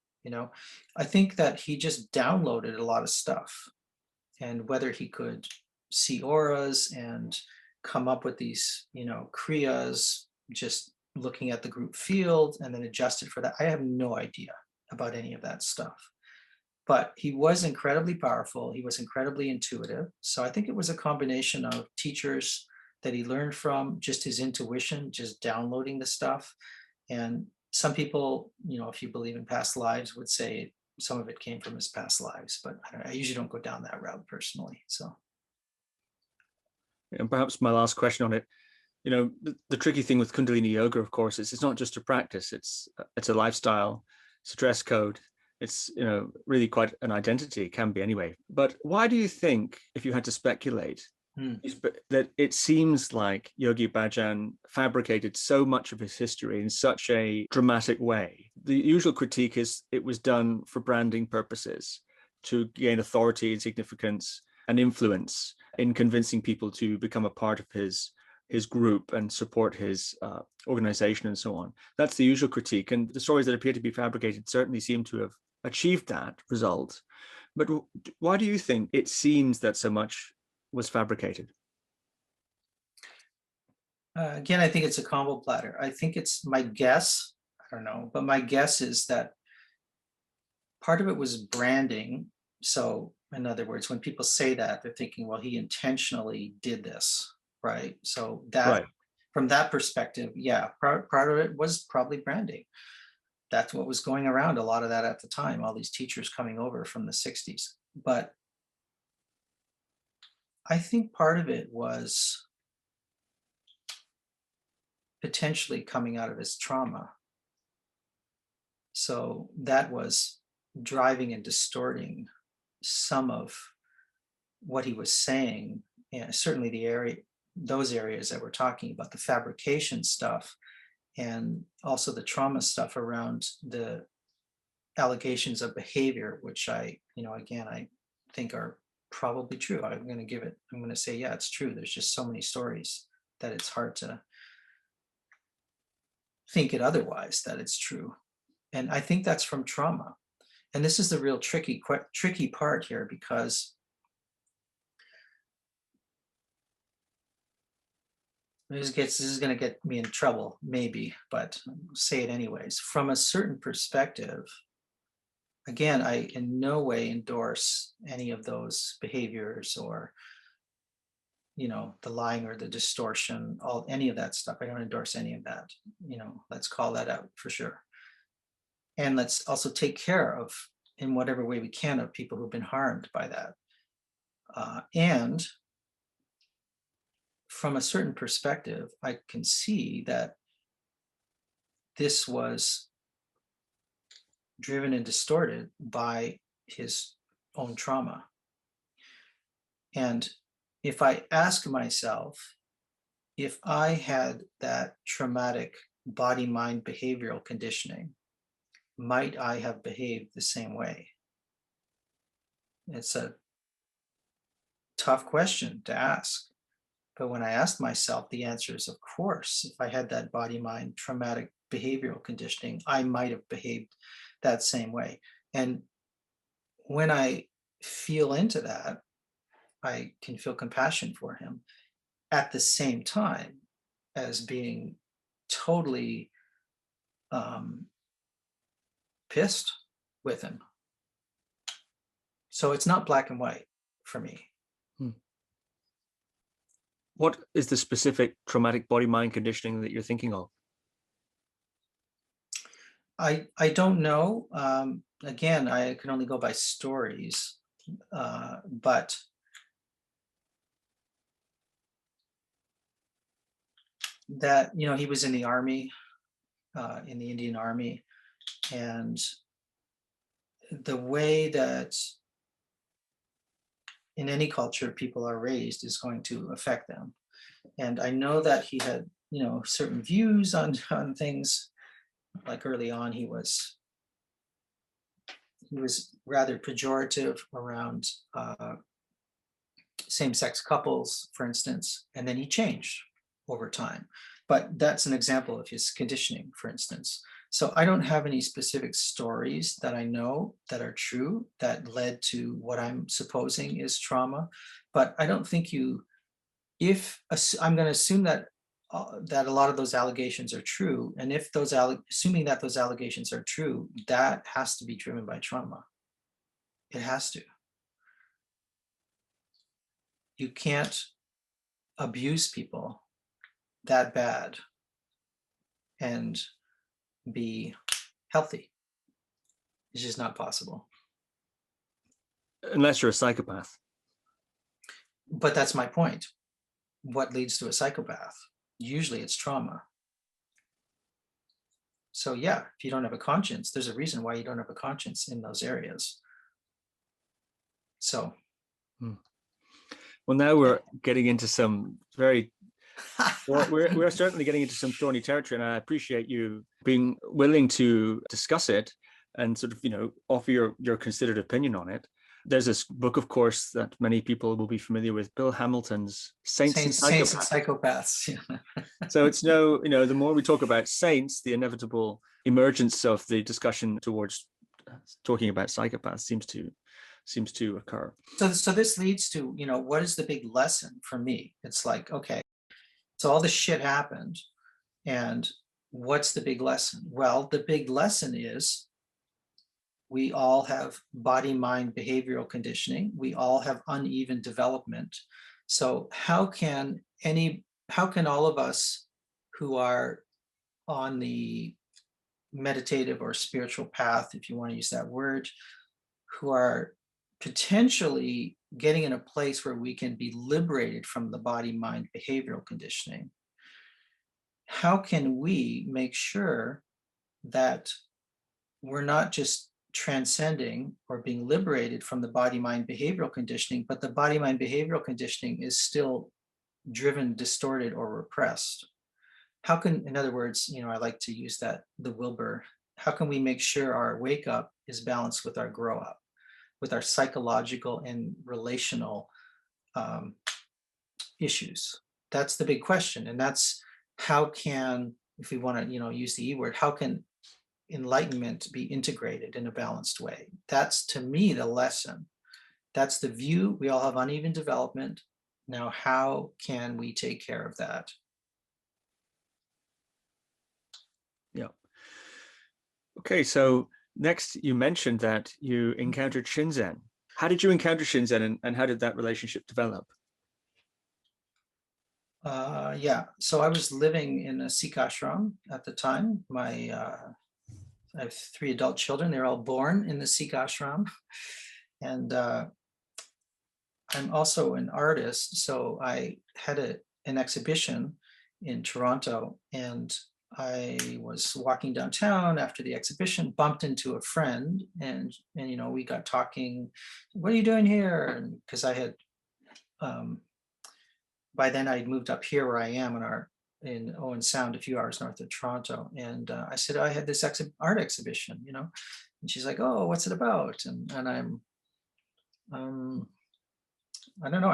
I think that he just downloaded a lot of stuff, and whether he could see auras and come up with these, kriyas, just looking at the group field and then adjust it for that, I have no idea about any of that stuff. But he was incredibly powerful. He was incredibly intuitive. So I think it was a combination of teachers that he learned from, just his intuition, just downloading the stuff. And some people, if you believe in past lives, would say some of it came from his past lives, but I usually don't go down that route personally. So, And perhaps my last question on it, the tricky thing with Kundalini Yoga, of course, is it's not just a practice. It's a lifestyle, it's a dress code. It's, really quite an identity, it can be anyway. But why do you think, if you had to speculate, that it seems like Yogi Bhajan fabricated so much of his history in such a dramatic way? The usual critique is it was done for branding purposes, to gain authority and significance and influence in convincing people to become a part of his group and support his organization and so on. That's the usual critique. And the stories that appear to be fabricated certainly seem to have achieved that result. But why do you think it seems that so much was fabricated? Again, I think it's a combo platter. I think it's my guess. I don't know, but my guess is that part of it was branding. So, in other words, when people say that, they're thinking, well, he intentionally did this, right? So that, Right. from that perspective, yeah, part of it was probably branding. That's what was going around, a lot of that at the time, all these teachers coming over from the 60s. But I think part of it was potentially coming out of his trauma. So that was driving and distorting some of what he was saying, and certainly those areas that we're talking about, the fabrication stuff, and also the trauma stuff around the allegations of behavior, which I think are probably true. I'm going to say, yeah, it's true. There's just so many stories that it's hard to think it otherwise, that it's true. And I think that's from trauma. And this is the real tricky part here, because this is going to get me in trouble, maybe, but I'll say it anyways. From a certain perspective, again, I in no way endorse any of those behaviors, or the lying or the distortion, any of that stuff. I don't endorse any of that. Let's call that out for sure. And let's also take care of, in whatever way we can, of people who've been harmed by that. And from a certain perspective, I can see that this was driven and distorted by his own trauma. And if I ask myself, if I had that traumatic body-mind behavioral conditioning, might I have behaved the same way? It's a tough question to ask. But when I asked myself, the answer is, of course. If I had that body-mind traumatic behavioral conditioning, I might have behaved that same way. And when I feel into that, I can feel compassion for him, at the same time as being totally pissed with him. So it's not black and white for me. What is the specific traumatic body-mind conditioning that you're thinking of? I don't know. Again, I can only go by stories, but that, he was in the army, in the Indian Army, and the way that in any culture people are raised is going to affect them. And I know that he had, certain views on things. Like early on, he was rather pejorative around same-sex couples, for instance, and then he changed over time. But that's an example of his conditioning, for instance. So I don't have any specific stories that I know that are true that led to what I'm supposing is trauma. But I don't think I'm going to assume that that a lot of those allegations are true, and if assuming that those allegations are true, that has to be driven by trauma. It has to. You can't abuse people that bad and be healthy. It's just not possible. Unless you're a psychopath. But that's my point. What leads to a psychopath? Usually it's trauma. So yeah, if you don't have a conscience, there's a reason why you don't have a conscience in those areas. So. Well, now we're getting into some very, we're certainly getting into some thorny territory, and I appreciate you being willing to discuss it and sort of, offer your considered opinion on it. There's this book, of course, that many people will be familiar with, Bill Hamilton's Saints and Psychopaths. Yeah. So it's the more we talk about saints, the inevitable emergence of the discussion towards talking about psychopaths seems to occur. So this leads to, what is the big lesson for me? It's like, okay, so all this shit happened, and what's the big lesson? Well, the big lesson is we all have body-mind behavioral conditioning. We all have uneven development. So how can all of us who are on the meditative or spiritual path, if you want to use that word, who are potentially getting in a place where we can be liberated from the body-mind behavioral conditioning, how can we make sure that we're not just transcending or being liberated from the body-mind behavioral conditioning, but the body-mind behavioral conditioning is still driven, distorted, or repressed? How can, in other words, I like to use the Wilbur, how can we make sure our wake up is balanced with our grow up, with our psychological and relational issues? That's the big question. And that's how can, if we want to, use the E word, how can enlightenment be integrated in a balanced way? That's, to me, the lesson. That's the view. We all have uneven development. Now, how can we take care of that? Yeah. Okay, so next you mentioned that you encountered Shinzen. How did you encounter Shinzen, and how did that relationship develop? Yeah, so I was living in a Sikh ashram at the time. I have 3 adult children. They're all born in the Sikh ashram. And I'm also an artist. So I had an exhibition in Toronto, and I was walking downtown after the exhibition, bumped into a friend, and we got talking. What are you doing here? And because I had, by then I'd moved up here where I am in Owen Sound, a few hours north of Toronto. And I said, I had this art exhibition, and she's like, oh, what's it about? And I'm, I don't know,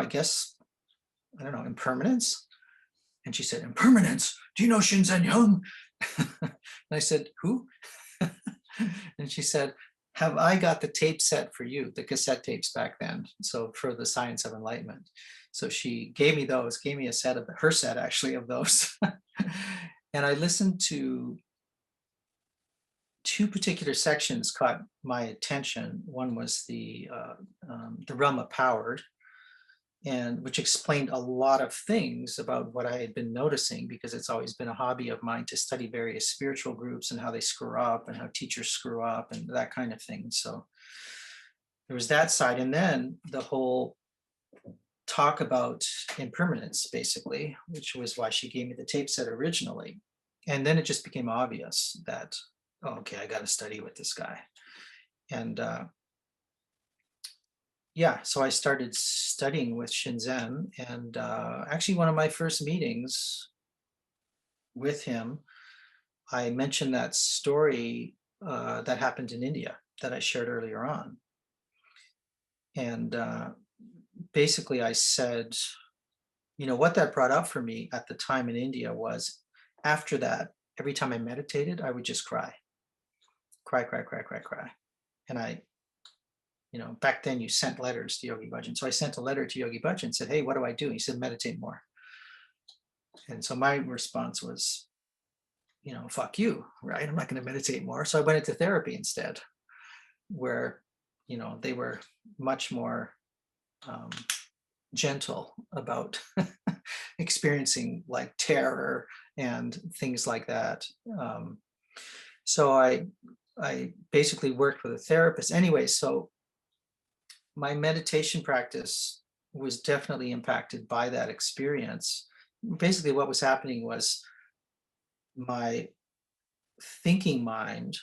impermanence. And she said, impermanence? Do you know Shinzen Young? And I said, who? And she said, have I got the tape set for you, the cassette tapes back then, so for the Science of Enlightenment. So she gave me a set of her set actually of those. And I listened to 2 particular sections caught my attention. One was the realm of power, and which explained a lot of things about what I had been noticing, because it's always been a hobby of mine to study various spiritual groups and how they screw up and how teachers screw up and that kind of thing. So there was that side. And then the whole talk about impermanence, basically, which was why she gave me the tape set originally. And then it just became obvious that, oh, okay, I got to study with this guy. And yeah, so I started studying with Shinzen. And actually, one of my first meetings with him, I mentioned that story that happened in India that I shared earlier on. And basically, I said, what that brought up for me at the time in India was, after that, every time I meditated, I would just cry, cry, cry, cry, cry, cry. And back then you sent letters to Yogi Bhajan. So I sent a letter to Yogi Bhajan and said, hey, what do I do? He said, meditate more. And so my response was, fuck you, right? I'm not going to meditate more. So I went into therapy instead, where, they were much more gentle about experiencing like terror and things like that. So I basically worked with a therapist anyway. So my meditation practice was definitely impacted by that experience. Basically, what was happening was my thinking mind,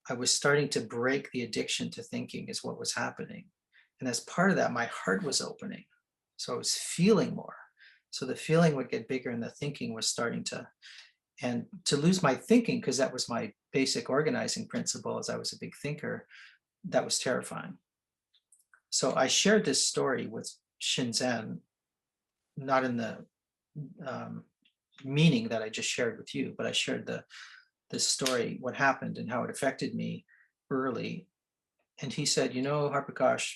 I was starting to break the addiction to thinking is what was happening. And as part of that, my heart was opening. So I was feeling more. So the feeling would get bigger and the thinking was starting to lose my thinking, because that was my basic organizing principle, as I was a big thinker. That was terrifying. So I shared this story with Shinzen, not in the meaning that I just shared with you, but I shared this story, what happened and how it affected me early. And he said, Har-Prakash,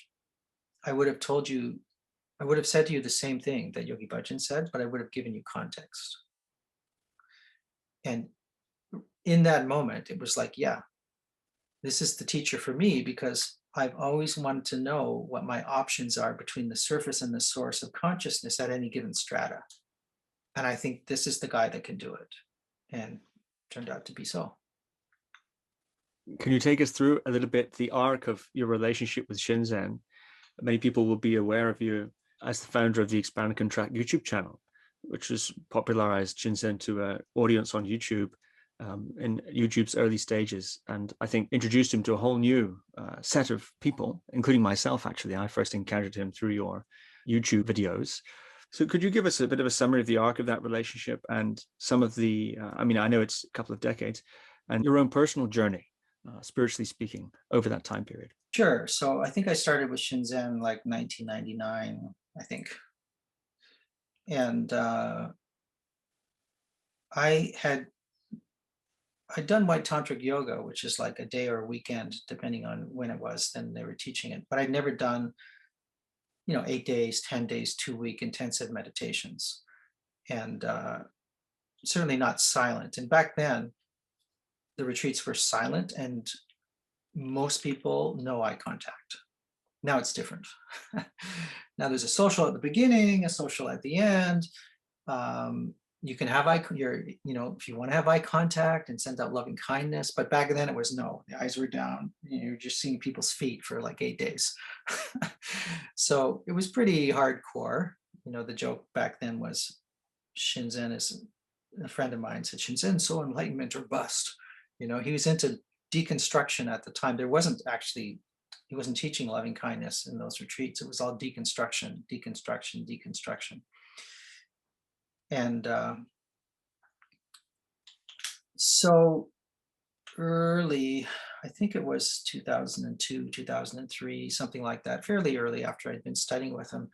I would have said to you the same thing that Yogi Bhajan said, but I would have given you context. And in that moment, it was like, yeah, this is the teacher for me, because I've always wanted to know what my options are between the surface and the source of consciousness at any given strata. And I think this is the guy that can do it. And turned out to be so. Can you take us through a little bit the arc of your relationship with Shinzen? Many people will be aware of you as the founder of the Expand and Contract YouTube channel, which has popularized Shinzen to an audience on YouTube in YouTube's early stages. And I think introduced him to a whole new set of people, including myself, actually. I first encountered him through your YouTube videos. So could you give us a bit of a summary of the arc of that relationship and some of the, I know it's a couple of decades, and your own personal journey, spiritually speaking, over that time period? Sure. So I think I started with Shinzen like 1999, I think. And I'd done White Tantric Yoga, which is like a day or a weekend, depending on when it was, then they were teaching it. But I'd never done, 8 days, 10 days, 2-week intensive meditations. And certainly not silent. And back then, the retreats were silent and most people, no eye contact. Now it's different. Now there's a social at the beginning, a social at the end. You can have if you want to have eye contact and send out loving kindness, but back then it was no, the eyes were down. You're just seeing people's feet for like 8 days. So it was pretty hardcore. The joke back then was, Shinzen is a friend of mine said, Shinzen, so enlightenment or bust. He was into deconstruction at the time. He wasn't teaching loving kindness in those retreats. It was all deconstruction, deconstruction, deconstruction. And so early, I think it was 2002, 2003, something like that, fairly early after I'd been studying with him,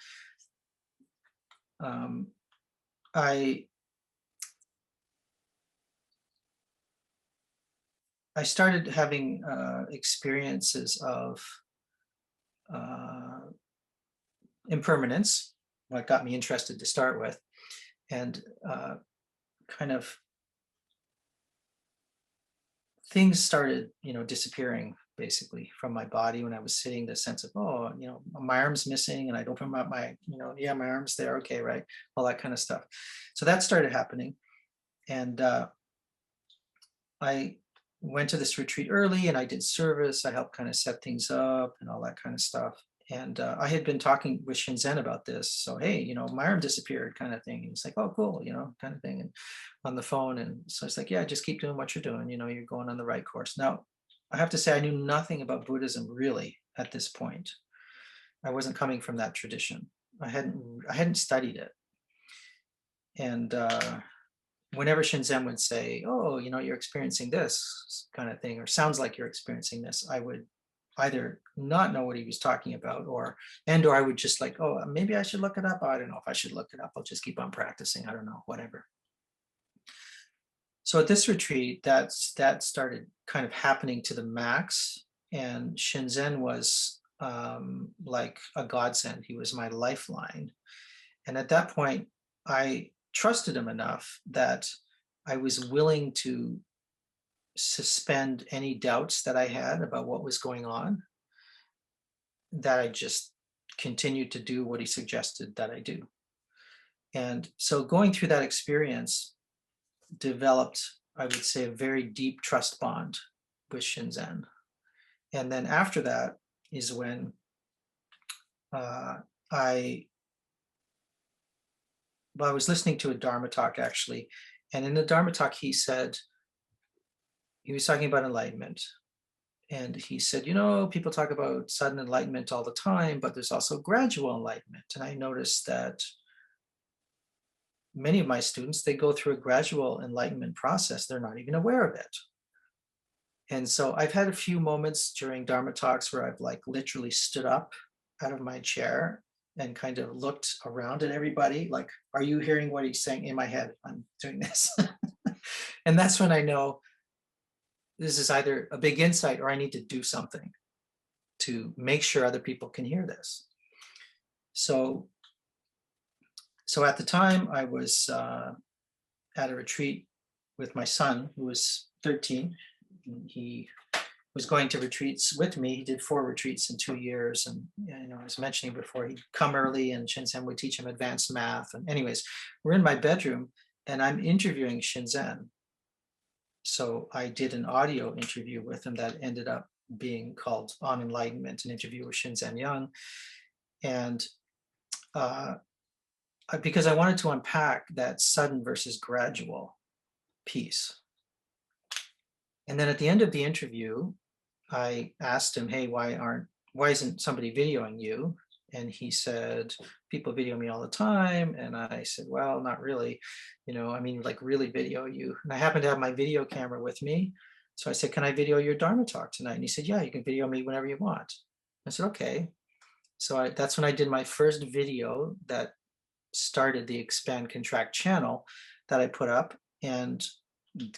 I started having experiences of impermanence, what got me interested to start with, and kind of things started, disappearing basically from my body when I was sitting. The sense of, my arm's missing, and I'd open up my, my arm's there, okay, right, all that kind of stuff. So that started happening, and I went to this retreat early, and I did service. I helped kind of set things up and all that kind of stuff. And I had been talking with Shinzen about this. So, hey, my arm disappeared kind of thing. And he's like, oh, cool, kind of thing. And on the phone. And so it's like, yeah, just keep doing what you're doing. You're going on the right course. Now, I have to say, I knew nothing about Buddhism really at this point. I wasn't coming from that tradition. I hadn't studied it. And whenever Shinzen would say, oh, you're experiencing this kind of thing, or sounds like you're experiencing this, I would either not know what he was talking about, or I would just like, oh, maybe I should look it up. I don't know if I should look it up. I'll just keep on practicing. I don't know, whatever. So at this retreat, that started kind of happening to the max. And Shinzen was like a godsend. He was my lifeline. And at that point, I trusted him enough that I was willing to suspend any doubts that I had about what was going on, that I just continued to do what he suggested that I do. And so going through that experience developed, I would say, a very deep trust bond with Shinzen. And then after that is when I was listening to a Dharma talk actually. And in the Dharma talk, he was talking about enlightenment. And he said, people talk about sudden enlightenment all the time, but there's also gradual enlightenment. And I noticed that many of my students, they go through a gradual enlightenment process. They're not even aware of it. And so I've had a few moments during Dharma talks where I've like literally stood up out of my chair and kind of looked around at everybody, like, are you hearing what he's saying? In my head, I'm doing this. And that's when I know this is either a big insight or I need to do something to make sure other people can hear this. So at the time I was at a retreat with my son, who was 13. He was going to retreats with me. He did 4 retreats in 2 years. And, I was mentioning before, he'd come early and Shinzen would teach him advanced math. And anyways, we're in my bedroom and I'm interviewing Shinzen. So I did an audio interview with him that ended up being called On Enlightenment, an interview with Shinzen Young. And because I wanted to unpack that sudden versus gradual piece. And then at the end of the interview, I asked him, hey, why isn't somebody videoing you? And he said, people video me all the time. And I said, well, not really, like really video you. And I happened to have my video camera with me. So I said, can I video your Dharma talk tonight? And he said, yeah, you can video me whenever you want. I said, okay. So that's when I did my first video that started the Expand Contract channel that I put up. And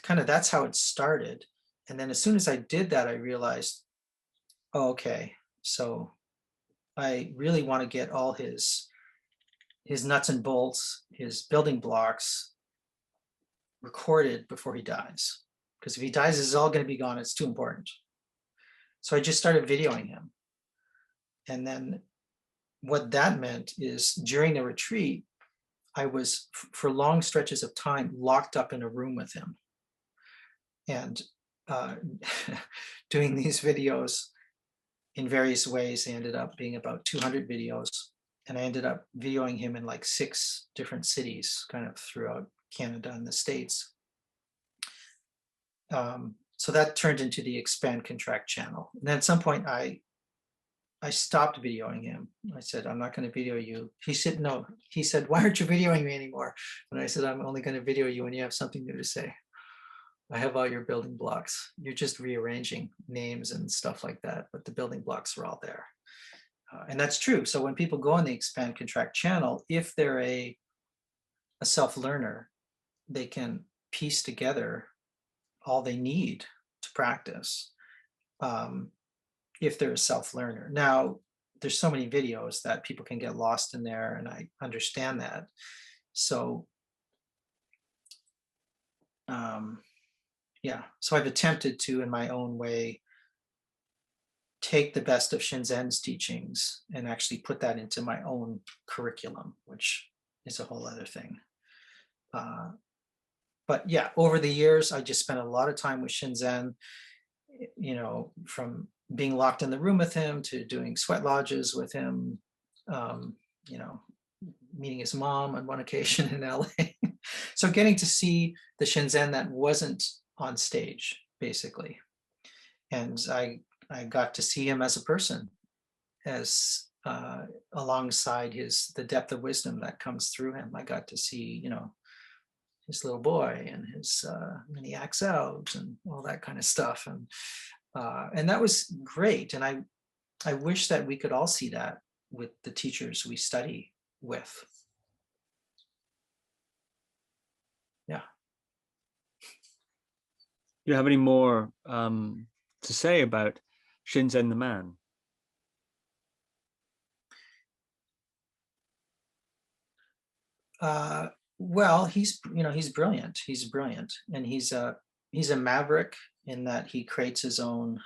kind of that's how it started. And then as soon as I did that, I realized, oh, okay, so I really want to get all his nuts and bolts, his building blocks recorded before he dies. Because if he dies, it's all going to be gone. It's too important. So I just started videoing him. And then what that meant is during the retreat, I was, for long stretches of time, locked up in a room with him. And doing these videos in various ways. They ended up being about 200 videos. And I ended up videoing him in like 6 different cities, kind of throughout Canada and the States. So that turned into the Expand Contract channel. And then at some point, I stopped videoing him. I said, I'm not going to video you. He said, no. He said, why aren't you videoing me anymore? And I said, I'm only going to video you when you have something new to say. I have all your building blocks. You're just rearranging names and stuff like that, but the building blocks are all there. And that's true. So when people go on the Expand Contract channel, if they're a self-learner, they can piece together all they need to practice if they're a self-learner. Now, there's so many videos that people can get lost in there, and I understand that. So yeah, so I've attempted to, in my own way, take the best of Shinzen's teachings and actually put that into my own curriculum, which is a whole other thing. But yeah, over the years, I just spent a lot of time with Shinzen, from being locked in the room with him to doing sweat lodges with him, you know, meeting his mom on one occasion in LA. So getting to see the Shinzen that wasn't on stage, basically. And I got to see him as a person, as alongside the depth of wisdom that comes through him. I got to see, you know, his little boy and his when he acts out and all that kind of stuff. And that was great. And I wish that we could all see that with the teachers we study with. Yeah. Do you have any more to say about Shinzen the man? Well, he's brilliant. He's brilliant, and he's a maverick in that he creates his own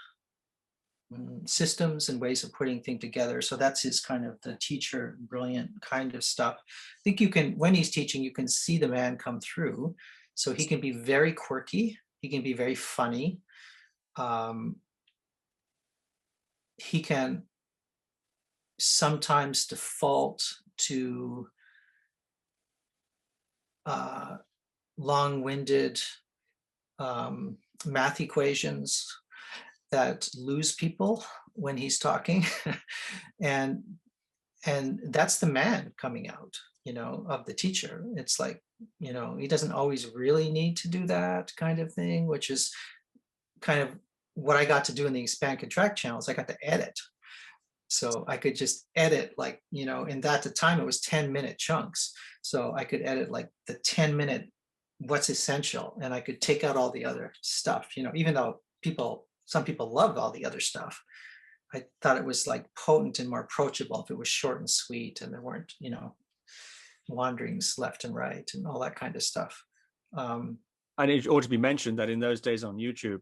systems and ways of putting things together. So that's his kind of the teacher, brilliant kind of stuff. I think you can, when he's teaching, you can see the man come through. So he can be very quirky. He can be very funny. He can sometimes default to long-winded math equations that lose people when he's talking. and that's the man coming out, you know, of the teacher. It's like, you know, he doesn't always really need to do that kind of thing, which is kind of what I got to do in the expand contract channels. I got to edit. So I could just edit, like, you know, and at the time it was 10-minute chunks. So I could edit like the 10-minute what's essential, and I could take out all the other stuff, you know, even though some people loved all the other stuff. I thought it was like potent and more approachable if it was short and sweet and there weren't, you know, wanderings left and right and all that kind of stuff. And it ought to be mentioned that in those days on YouTube,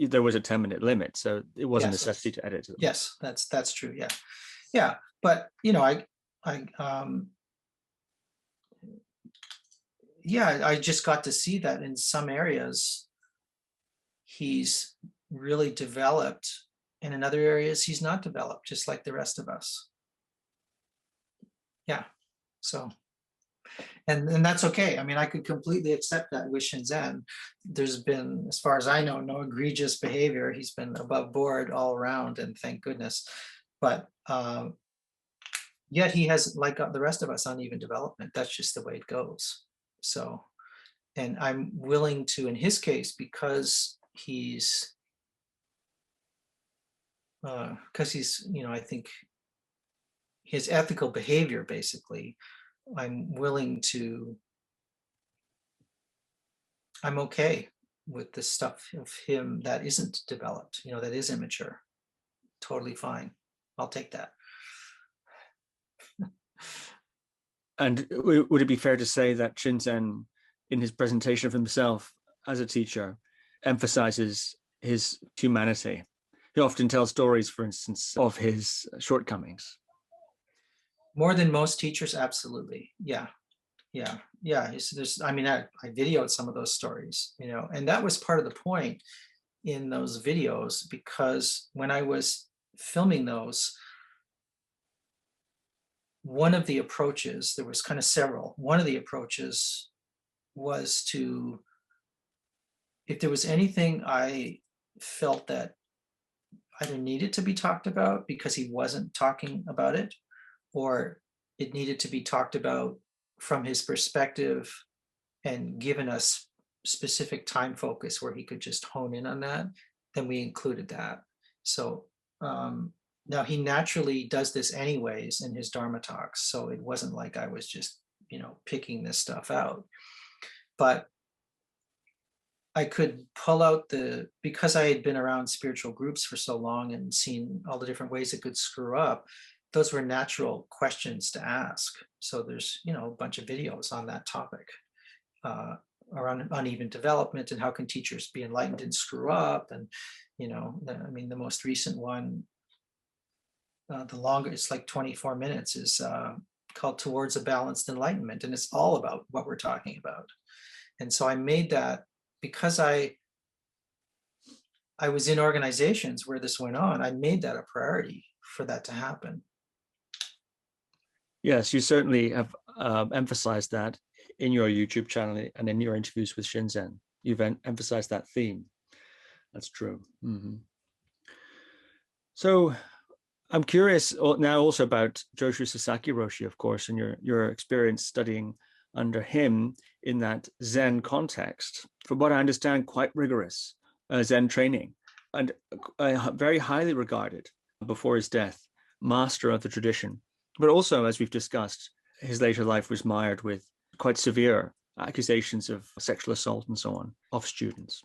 there was a 10-minute limit, so it was a necessity to edit them. Yes, that's true. Yeah, yeah. But you know, I just got to see that in some areas he's really developed, and in other areas he's not developed, just like the rest of us. Yeah. So. And that's okay. I mean, I could completely accept that with Shinzen. There's been, as far as I know, no egregious behavior. He's been above board all around, and thank goodness. But yet he has, like the rest of us, uneven development. That's just the way it goes. So, and I'm willing to, in his case, because he's, you know, I think his ethical behavior, basically, I'm okay with the stuff of him that isn't developed, you know, that is immature. Totally fine. I'll take that. And would it be fair to say that Shinzen, in his presentation of himself as a teacher, emphasizes his humanity? He often tells stories, for instance, of his shortcomings. More than most teachers, absolutely. Yeah. I mean, I videoed some of those stories, you know, and that was part of the point in those videos, because when I was filming those, one of the approaches, there was kind of several. One of the approaches was to, if there was anything I felt that either needed to be talked about because he wasn't talking about it, or it needed to be talked about from his perspective and given us specific time focus where he could just hone in on that, then we included that. So now he naturally does this anyways in his Dharma talks. So it wasn't like I was just, you know, picking this stuff out. But I could pull out because I had been around spiritual groups for so long and seen all the different ways it could screw up, those were natural questions to ask. So there's, you know, a bunch of videos on that topic around uneven development and how can teachers be enlightened and screw up. And, you know, I mean, the most recent one, the longer, it's like 24 minutes, is called Towards a Balanced Enlightenment. And it's all about what we're talking about. And so I made that because I I was in organizations where this went on, I made that a priority for that to happen. Yes, you certainly have emphasized that in your YouTube channel and in your interviews with Shinzen. You've emphasized that theme. That's true. Mm-hmm. So I'm curious now also about Joshu Sasaki Roshi, of course, and your experience studying under him in that Zen context. From what I understand, quite rigorous Zen training, and very highly regarded before his death, master of the tradition. But also, as we've discussed, his later life was mired with quite severe accusations of sexual assault and so on of students.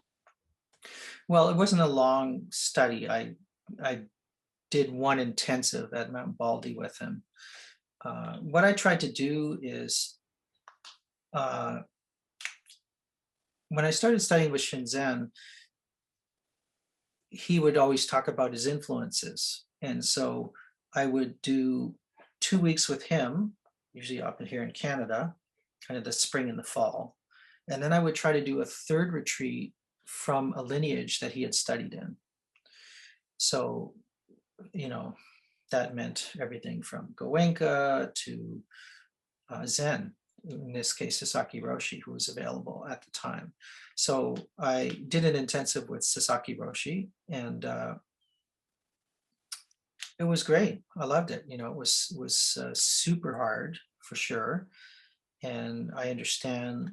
Well, it wasn't a long study. I did one intensive at Mount Baldy with him. What I tried to do is, when I started studying with Shinzen, he would always talk about his influences. And so I would do 2 weeks with him, usually up here in Canada, kind of the spring and the fall. And then I would try to do a third retreat from a lineage that he had studied in. So, that meant everything from Goenka to Zen, in this case, Sasaki Roshi, who was available at the time. So I did an intensive with Sasaki Roshi, and it was great. I loved it. It was super hard for sure, and I understand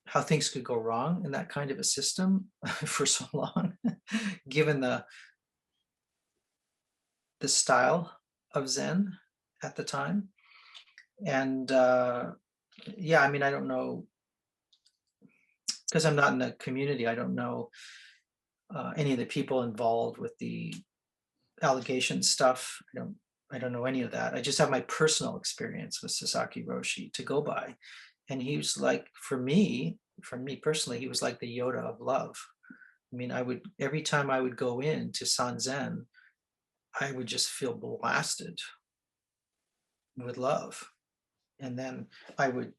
how things could go wrong in that kind of a system for so long, given the style of Zen at the time. And yeah, I mean, I don't know, because I'm not in the community, I don't know any of the people involved with the allegation stuff. I don't know any of that. I just have my personal experience with Sasaki Roshi to go by. And he was like, for me personally, he was like the Yoda of love. I mean, every time I would go into Sanzen, I would just feel blasted with love. And then I would,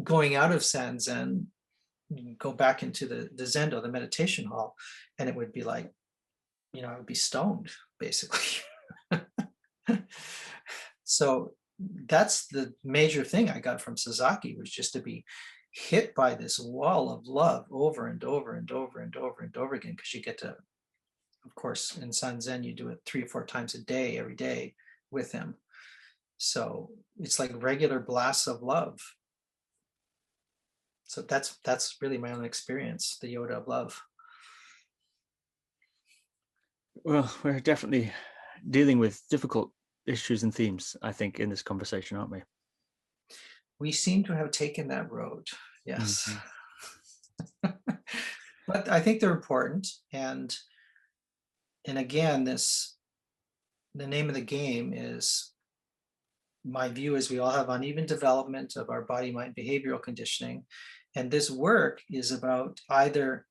going out of Sanzen, go back into the Zendo, the meditation hall, and it would be like, I would be stoned, basically. So that's the major thing I got from Sasaki, was just to be hit by this wall of love over and over and over and over and over again, because you get to, of course, in Sanzen, you do it 3 or 4 times a day, every day with him. So it's like regular blasts of love. So that's really my own experience, the Yoda of love. Well, we're definitely dealing with difficult issues and themes, I think, in this conversation, aren't we? We seem to have taken that road, yes. Mm-hmm. But I think they're important. And again, the name of the game is, my view is, we all have uneven development of our body, mind, behavioral conditioning. And this work is about either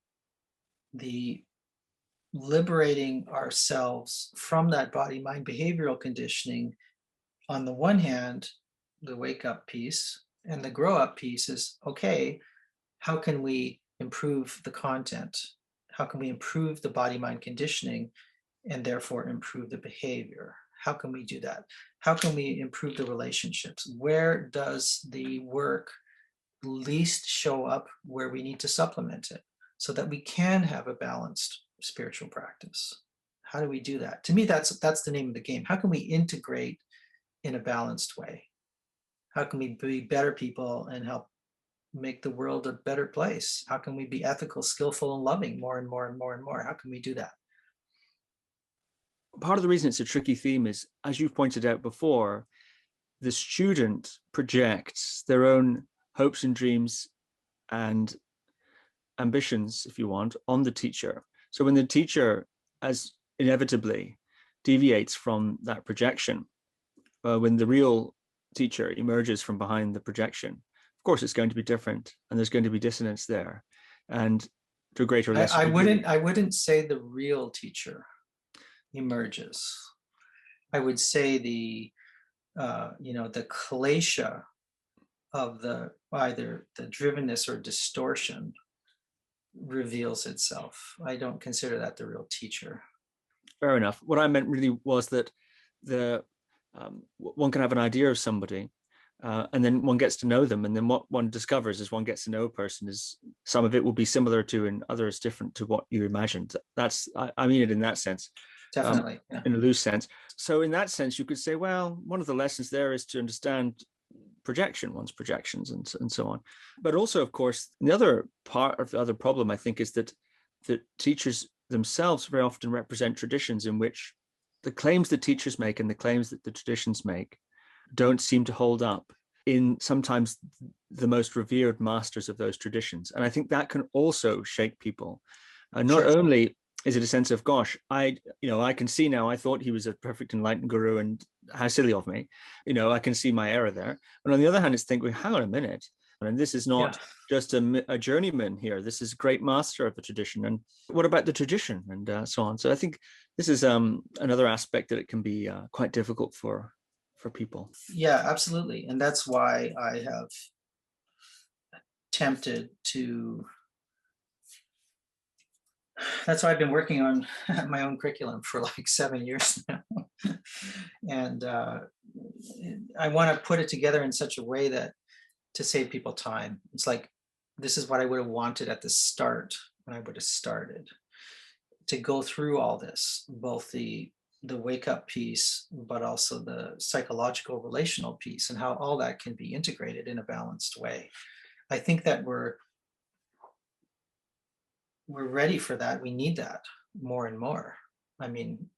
the liberating ourselves from that body, mind, behavioral conditioning, on the one hand, the wake up piece, and the grow up piece is, okay, how can we improve the content? How can we improve the body, mind conditioning, and therefore improve the behavior? How can we do that? How can we improve the relationships? Where does the work least show up where we need to supplement it, so that we can have a balanced spiritual practice? How do we do that? To me, that's the name of the game. How can we integrate in a balanced way? How can we be better people and help make the world a better place? How can we be ethical, skillful, and loving more and more and more and more? How can we do that? Part of the reason it's a tricky theme is, as you've pointed out before, the student projects their own hopes and dreams and ambitions, if you want, on the teacher. So when the teacher, as inevitably, deviates from that projection, when the real teacher emerges from behind the projection, of course it's going to be different, and there's going to be dissonance there, and to a greater or lesser degree. I wouldn't say the real teacher emerges. I would say the klesha of either the drivenness or distortion reveals itself. I don't consider that the real teacher. Fair enough. What I meant really was that the one can have an idea of somebody, and then one gets to know them, and then what one discovers as one gets to know a person is some of it will be similar to and others different to what you imagined. I mean it in that sense. Definitely. Yeah. In a loose sense. So in that sense, you could say, well, one of the lessons there is to understand projection, one's projections, and so on. But also, of course, the other part of the other problem, I think, is that the teachers themselves very often represent traditions in which the claims that teachers make and the claims that the traditions make don't seem to hold up in sometimes the most revered masters of those traditions. And I think that can also shake people. Not Sure. only is it a sense of, gosh, I can see now, I thought he was a perfect enlightened guru and how silly of me. I can see my error there. And on the other hand, it's thinking, hang on a minute. And this is not just a journeyman here. This is a great master of the tradition. And what about the tradition and so on? So I think this is another aspect that it can be quite difficult for people. Yeah, absolutely. And that's why I have attempted to, that's why I've been working on my own curriculum for like 7 years now. And I want to put it together in such a way that to save people time. It's like, this is what I would have wanted at the start when I would have started, to go through all this, both the wake up piece, but also the psychological relational piece and how all that can be integrated in a balanced way. I think that we're ready for that. We need that more and more. I mean,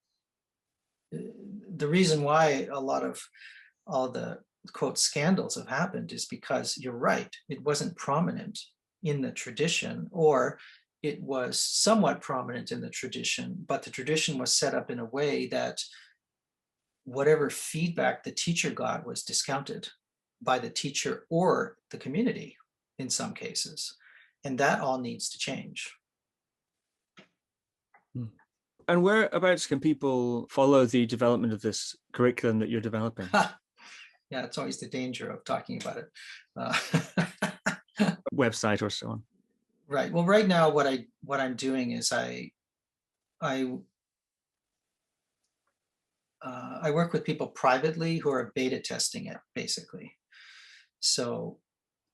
the reason why a lot of all the quote scandals have happened is because you're right, it wasn't prominent in the tradition, or it was somewhat prominent in the tradition, but the tradition was set up in a way that whatever feedback the teacher got was discounted by the teacher or the community in some cases. And that all needs to change. And whereabouts can people follow the development of this curriculum that you're developing? Yeah, it's always the danger of talking about it. Website or so on. Right. Well, right now, what I'm doing is I work with people privately who are beta testing it, basically. So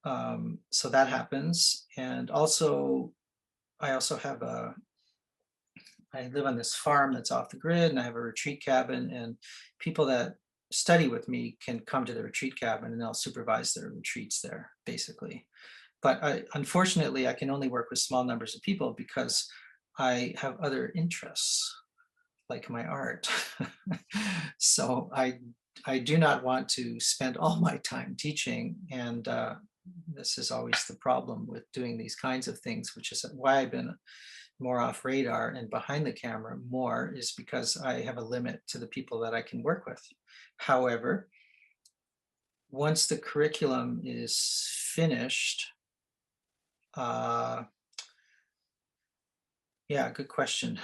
so that happens, and also I have I live on this farm that's off the grid, and I have a retreat cabin, and people that study with me can come to the retreat cabin and they'll supervise their retreats there, basically. But unfortunately, I can only work with small numbers of people because I have other interests, like my art. So I do not want to spend all my time teaching, and this is always the problem with doing these kinds of things, which is why I've been more off radar and behind the camera more, is because I have a limit to the people that I can work with. However, once the curriculum is finished, yeah, good question.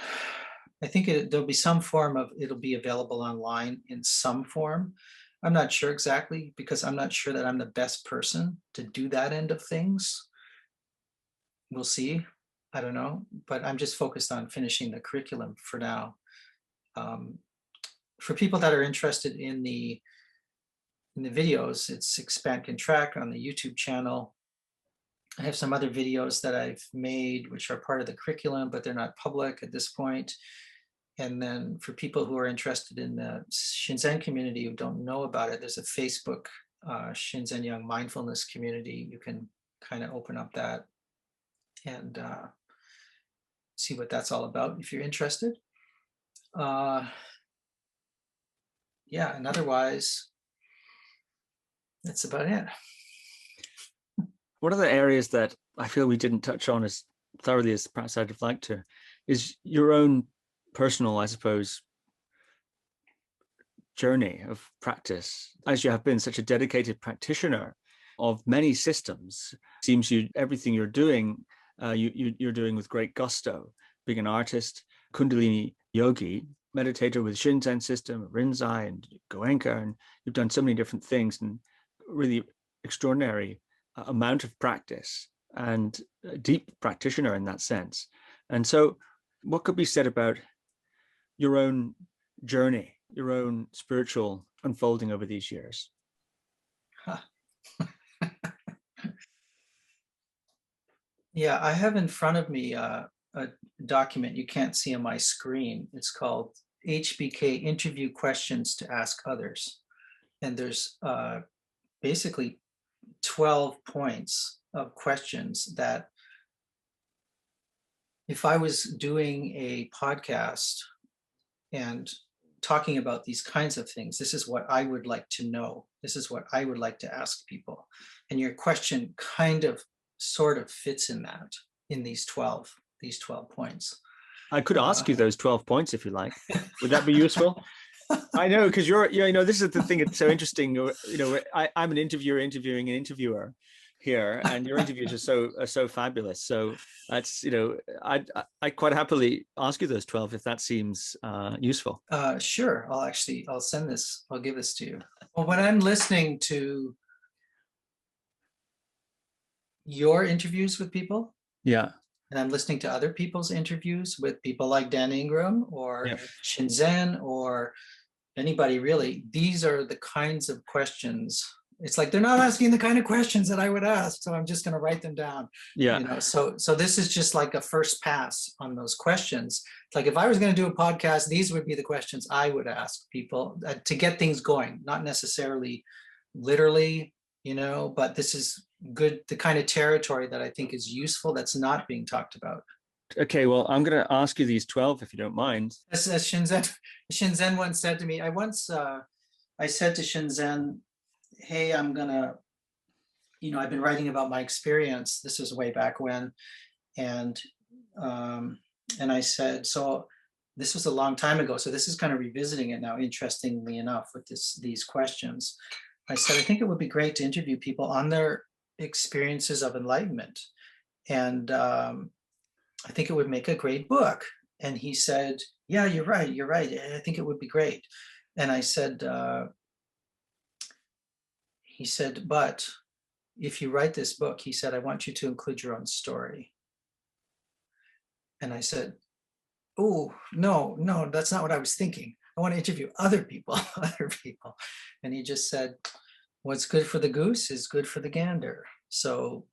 I think there'll be some form of, it'll be available online in some form. I'm not sure exactly, because I'm not sure that I'm the best person to do that end of things. We'll see. I don't know, but I'm just focused on finishing the curriculum for now. For people that are interested in the videos, it's Expand Contract on the YouTube channel. I have some other videos that I've made which are part of the curriculum, but they're not public at this point. And then for people who are interested in the Shinzen community who don't know about it, there's a Facebook Shinzen Young mindfulness community. You can kind of open up that and see what that's all about if you're interested. Yeah, and otherwise, that's about it. One of the areas that I feel we didn't touch on as thoroughly as perhaps I'd have liked to is your own personal, I suppose, journey of practice. As you have been such a dedicated practitioner of many systems, it seems everything you're doing, you're doing with great gusto. Being an artist, Kundalini yogi, meditator with Shinzen system, Rinzai and Goenka, and you've done so many different things and really extraordinary amount of practice. and a deep practitioner in that sense. And so what could be said about your own journey, your own spiritual unfolding over these years? Huh. Yeah, I have in front of me a document you can't see on my screen. It's called HBK Interview Questions to Ask Others. And there's basically 12 points of questions that if I was doing a podcast and talking about these kinds of things, this is what I would like to know. This is what I would like to ask people. And your question kind of sort of fits in that, in these 12 points. I could ask you those 12 points if you like. Would that be useful? I know, because this is the thing that's so interesting. I'm an interviewer interviewing an interviewer here, and your interviews are so fabulous. So that's, I quite happily ask you those 12 if that seems useful. Sure. I'll give this to you. Well, when I'm listening to your interviews with people, yeah, and I'm listening to other people's interviews with people like Dan Ingram or Shinzen or anybody really, these are the kinds of questions. It's like they're not asking the kind of questions that I would ask, so I'm just going to write them down. Yeah. So this is just like a first pass on those questions. It's like if I was going to do a podcast, these would be the questions I would ask people to get things going, not necessarily literally, but this is good, the kind of territory that I think is useful that's not being talked about. Okay, well, I'm going to ask you these 12 if you don't mind. As Shinzen once said to me, I said to Shinzen, hey, I've been writing about my experience. This was way back when. And I said, so this was a long time ago. So this is kind of revisiting it now, interestingly enough, with these questions. I said, I think it would be great to interview people on their experiences of enlightenment. And I think it would make a great book. And he said, yeah, you're right. I think it would be great. And I said, he said, but if you write this book, he said, I want you to include your own story. And I said, oh, no, that's not what I was thinking. I want to interview other people. And he just said, what's good for the goose is good for the gander. So,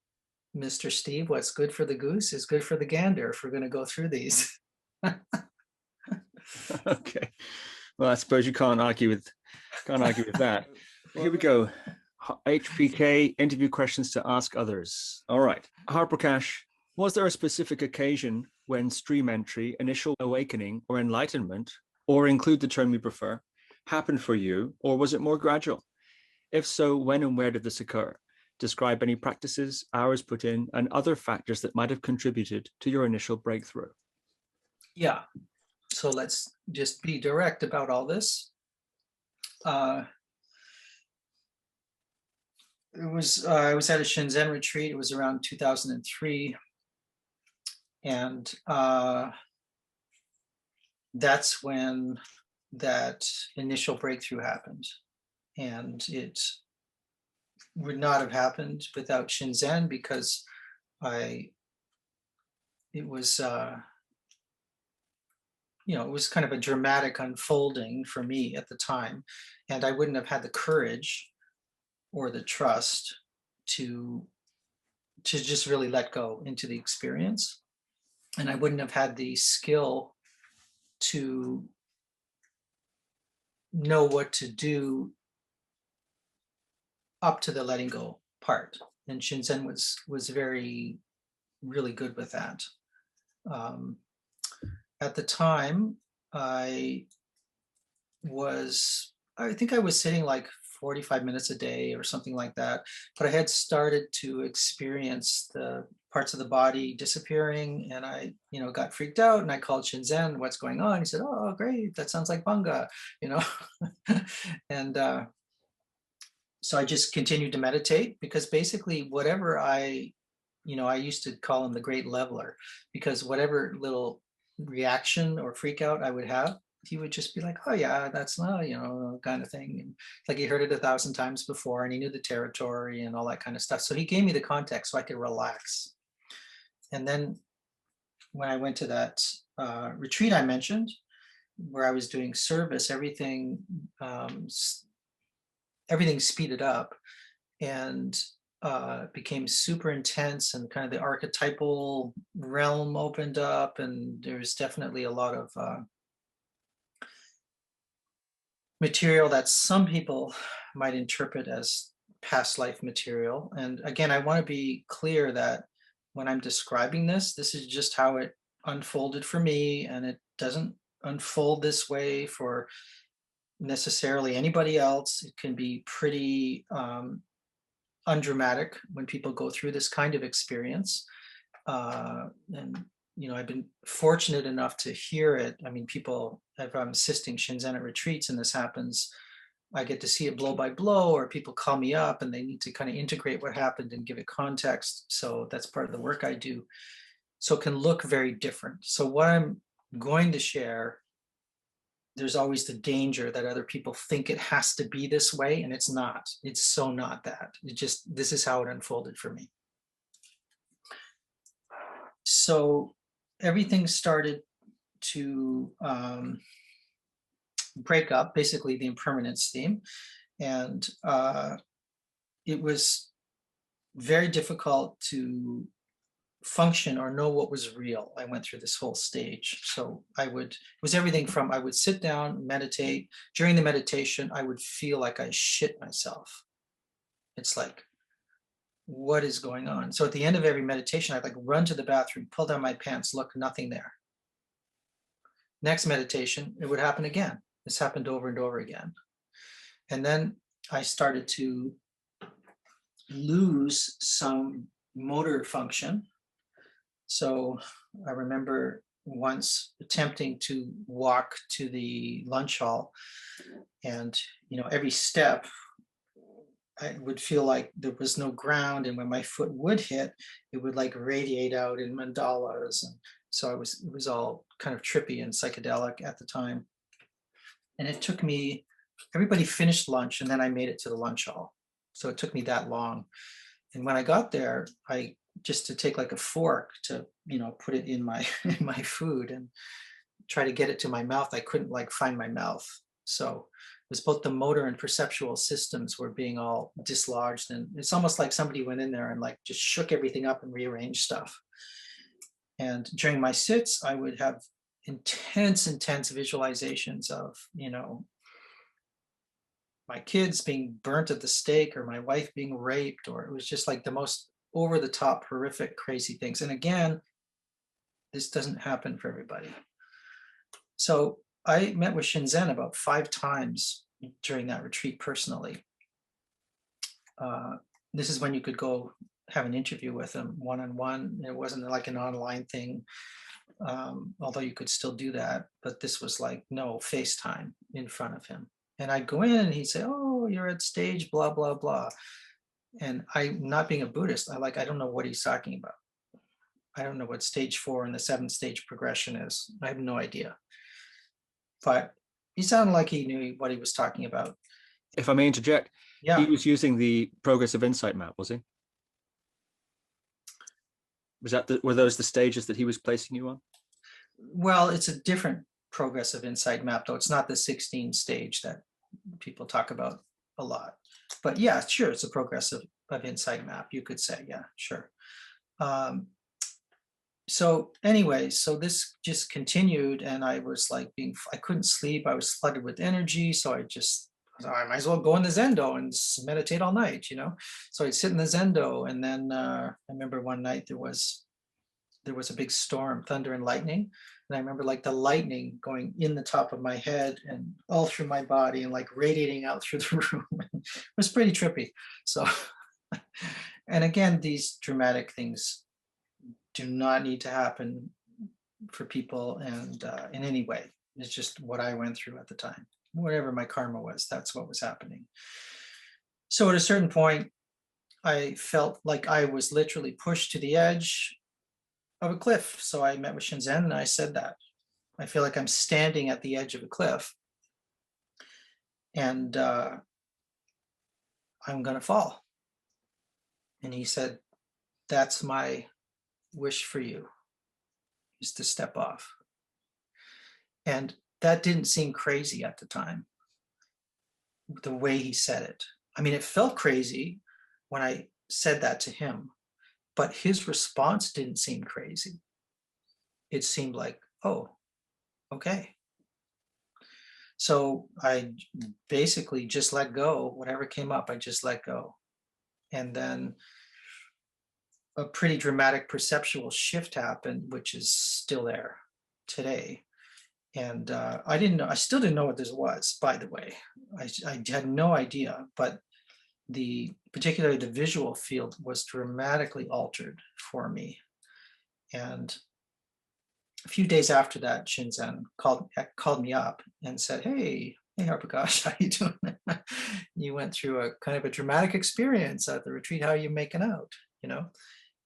Mr. Steve, what's good for the goose is good for the gander if we're going to go through these. Okay. Well, I suppose you can't argue with that. Here we go. HPK, interview questions to ask others. All right. Har-Prakash, was there a specific occasion when stream entry, initial awakening, or enlightenment, or include the term you prefer, happened for you, or was it more gradual? If so, when and where did this occur? Describe any practices, hours put in, and other factors that might have contributed to your initial breakthrough. Yeah. So let's just be direct about all this. I was at a Shinzen retreat. It was around 2003. And that's when that initial breakthrough happened. And it would not have happened without Shinzen, because it was kind of a dramatic unfolding for me at the time, and I wouldn't have had the courage or the trust to just really let go into the experience, and I wouldn't have had the skill to know what to do up to the letting go part. And Shinzen was really good with that. At the time, I think I was sitting like 45 minutes a day or something like that, but I had started to experience the parts of the body disappearing, and I, got freaked out, and I called Shinzen, what's going on? He said, oh, great, that sounds like Banga, and so I just continued to meditate, because basically whatever I used to call him the great leveler, because whatever little reaction or freak out I would have, he would just be like, oh yeah, that's not, kind of thing. And like he heard it 1,000 times before and he knew the territory and all that kind of stuff. So he gave me the context so I could relax. And then when I went to that retreat I mentioned, where I was doing service, everything speeded up and became super intense, and kind of the archetypal realm opened up, and there's definitely a lot of material that some people might interpret as past life material. And again, I want to be clear that when I'm describing this is just how it unfolded for me, and it doesn't unfold this way for necessarily anybody else. It can be pretty undramatic when people go through this kind of experience. And I've been fortunate enough to hear it. I mean, people, if I'm assisting Shinzen at retreats and this happens, I get to see it blow by blow, or people call me up and they need to kind of integrate what happened and give it context. So that's part of the work I do. So it can look very different. So what I'm going to share, there's always the danger that other people think it has to be this way, and it's not. It's so not that. This is how it unfolded for me. So everything started to break up, basically the impermanence theme. And it was very difficult to function or know what was real. I went through this whole stage. So it was everything from, I would sit down, meditate. During the meditation, I would feel like I shit myself. It's like, what is going on? So at the end of every meditation, I'd like run to the bathroom, pull down my pants, look, nothing there. Next meditation, it would happen again. This happened over and over again. And then I started to lose some motor function. So I remember once attempting to walk to the lunch hall, and every step I would feel like there was no ground, and when my foot would hit, it would like radiate out in mandalas. And so it was all kind of trippy and psychedelic at the time. And it took me, everybody finished lunch and then I made it to the lunch hall. So it took me that long. And when I got there, I just to take like a fork to, put it in my in my food and try to get it to my mouth, I couldn't like find my mouth. So it was both the motor and perceptual systems were being all dislodged. And it's almost like somebody went in there and like just shook everything up and rearranged stuff. And during my sits, I would have intense visualizations of, my kids being burnt at the stake, or my wife being raped, or it was just like the most over the top, horrific, crazy things. And again, this doesn't happen for everybody. So I met with Shinzen about 5 times during that retreat personally. This is when you could go have an interview with him one-on-one. It wasn't like an online thing, although you could still do that. But this was like, no, FaceTime in front of him. And I'd go in and he'd say, oh, you're at stage, blah, blah, blah. And I, not being a Buddhist, I don't know what he's talking about. I don't know what stage 4 in the 7th stage progression is. I have no idea. But he sounded like he knew what he was talking about. If I may interject, Yeah. He was using the progressive insight map, was he? Were those the stages that he was placing you on? Well, it's a different progressive insight map, though. It's not the 16 stage that people talk about a lot. But yeah, sure, it's a progressive of insight map, you could say. Yeah, sure. So anyway, so this just continued, and I was like I couldn't sleep. I was flooded with energy. So I might as well go in the Zendo and meditate all night, So I'd sit in the Zendo. And then I remember one night there was a big storm, thunder and lightning. And I remember like the lightning going in the top of my head and all through my body and like radiating out through the room. It was pretty trippy. So, and again, these dramatic things do not need to happen for people and in any way. It's just what I went through at the time. Whatever my karma was, that's what was happening. So at a certain point, I felt like I was literally pushed to the edge of a cliff. So I met with Shinzen and I said that. I feel like I'm standing at the edge of a cliff, and I'm going to fall. And he said, that's my wish for you, is to step off. And that didn't seem crazy at the time, the way he said it. I mean, it felt crazy when I said that to him, but his response didn't seem crazy. It seemed like, oh, okay. So I basically just let go. Whatever came up, I just let go. And then a pretty dramatic perceptual shift happened, which is still there today. And I still didn't know what this was, by the way. I had no idea, but particularly the visual field was dramatically altered for me. And a few days after that, Shinzen called me up and said, hey, Har-Prakash, how you doing? You went through a kind of a dramatic experience at the retreat. How are you making out?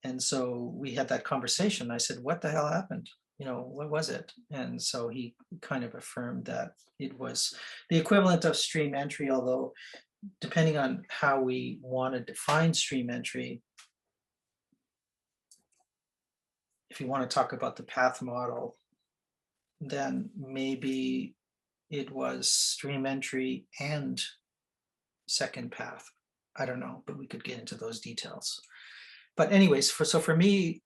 And so we had that conversation. I said, what the hell happened? What was it? And so he kind of affirmed that it was the equivalent of stream entry, although depending on how we want to define stream entry, if you want to talk about the path model, then maybe it was stream entry and second path. I don't know, but we could get into those details. But anyways, for me,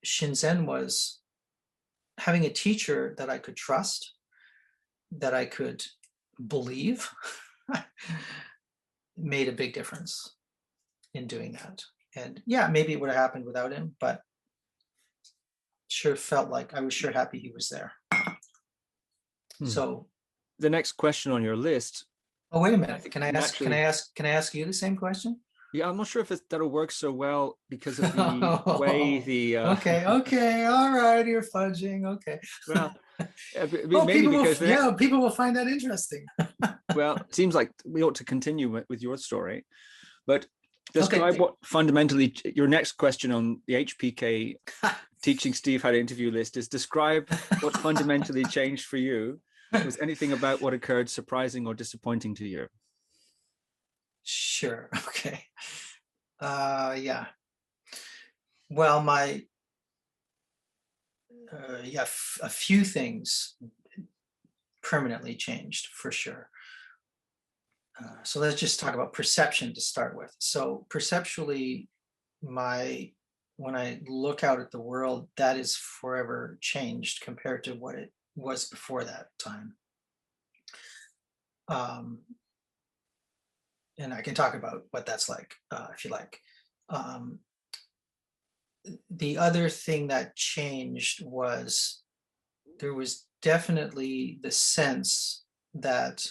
Shinzen was having a teacher that I could trust, that I could believe, made a big difference in doing that. And yeah, maybe it would have happened without him, but sure felt like I was sure happy he was there. So the next question on your list. Oh, wait a minute. Can I ask you the same question? Yeah, I'm not sure if that'll work so well because of the way the. Okay, all right, you're fudging. Okay. Well, maybe people will find that interesting. Well, it seems like we ought to continue with your story, but describe what fundamentally your next question on the HPK teaching Steve how to interview list is. Describe what fundamentally changed for you. Was anything about what occurred surprising or disappointing to you? Sure. Okay. Yeah. Well, a few things permanently changed for sure. So let's just talk about perception to start with. So perceptually, when I look out at the world, that is forever changed compared to what it was before that time. And I can talk about what that's like, if you like. The other thing that changed was there was definitely the sense that,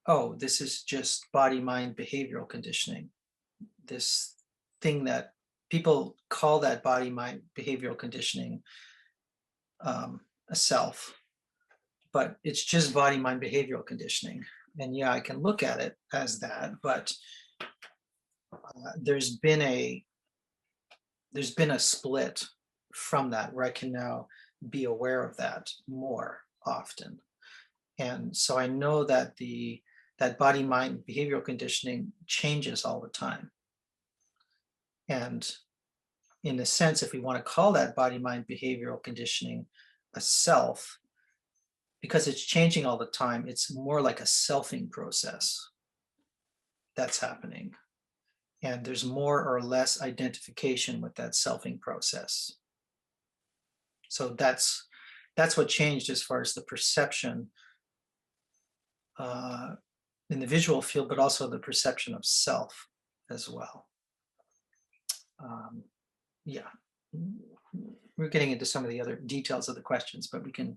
oh, this is just body-mind behavioral conditioning. This thing that people call that body-mind behavioral conditioning a self, but it's just body-mind behavioral conditioning. And yeah, I can look at it as that, but there's been a split from that where I can now be aware of that more often. And so I know that that body-mind behavioral conditioning changes all the time. And in a sense, if we want to call that body-mind behavioral conditioning a self, because it's changing all the time, it's more like a selfing process that's happening. And there's more or less identification with that selfing process. So that's what changed as far as the perception in the visual field, but also the perception of self as well. Yeah, we're getting into some of the other details of the questions, but we can,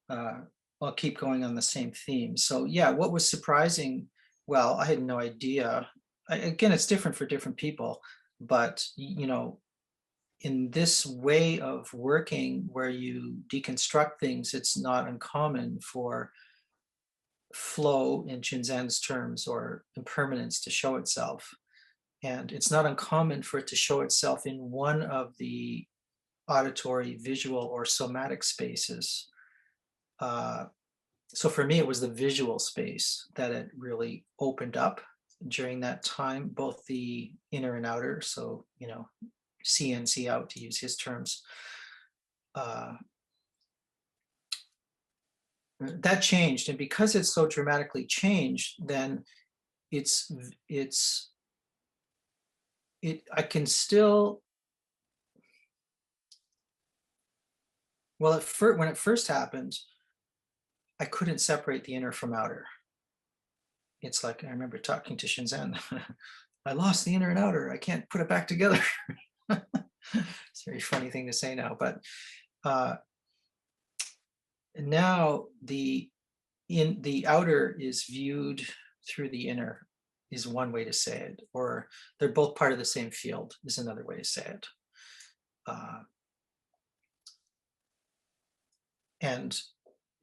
I'll keep going on the same theme. So yeah, what was surprising? Well, I had no idea. Again, it's different for different people, but in this way of working where you deconstruct things, it's not uncommon for flow in Shinzen's terms or impermanence to show itself. And it's not uncommon for it to show itself in one of the auditory, visual, or somatic spaces. So for me, it was the visual space that it really opened up during that time, both the inner and outer. So, see in, see out, to use his terms. That changed. And because it's so dramatically changed, then I can still, well, when it first happened, I couldn't separate the inner from outer. It's like, I remember talking to Shinzen, I lost the inner and outer. I can't put it back together. It's a very funny thing to say now, but now the outer is viewed through the inner is one way to say it, or they're both part of the same field is another way to say it. And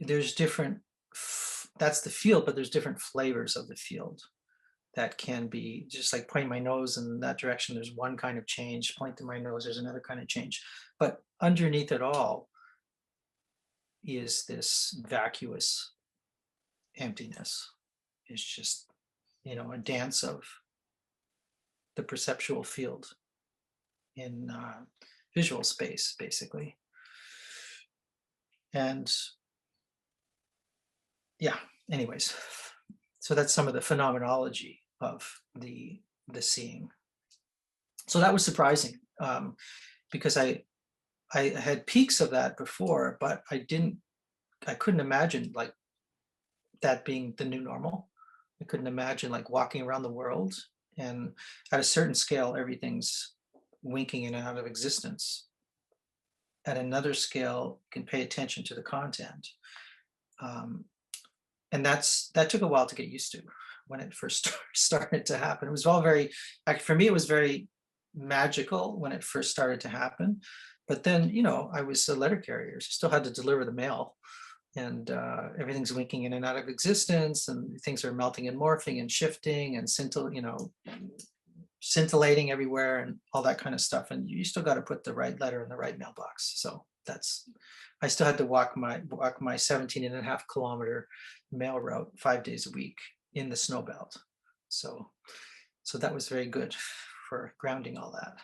there's different, that's the field, but there's different flavors of the field that can be, just like pointing my nose in that direction, there's one kind of change, point to my nose, there's another kind of change. But underneath it all is this vacuous emptiness. It's just, a dance of the perceptual field in visual space, basically. And yeah, anyways, so that's some of the phenomenology of the seeing. So that was surprising, because I had peaks of that before, but I couldn't imagine like that being the new normal. I couldn't imagine like walking around the world and at a certain scale, everything's winking in and out of existence. At another scale, you can pay attention to the content. And that took a while to get used to when it first started to happen. It was all for me, it was very magical when it first started to happen. But then, I was a letter carrier, so still had to deliver the mail, and everything's winking in and out of existence, and things are melting and morphing and shifting and scintillating everywhere and all that kind of stuff. And you still got to put the right letter in the right mailbox. So I still had to walk my 17 and a half kilometer mail route 5 days a week in the snow belt. So that was very good for grounding all that.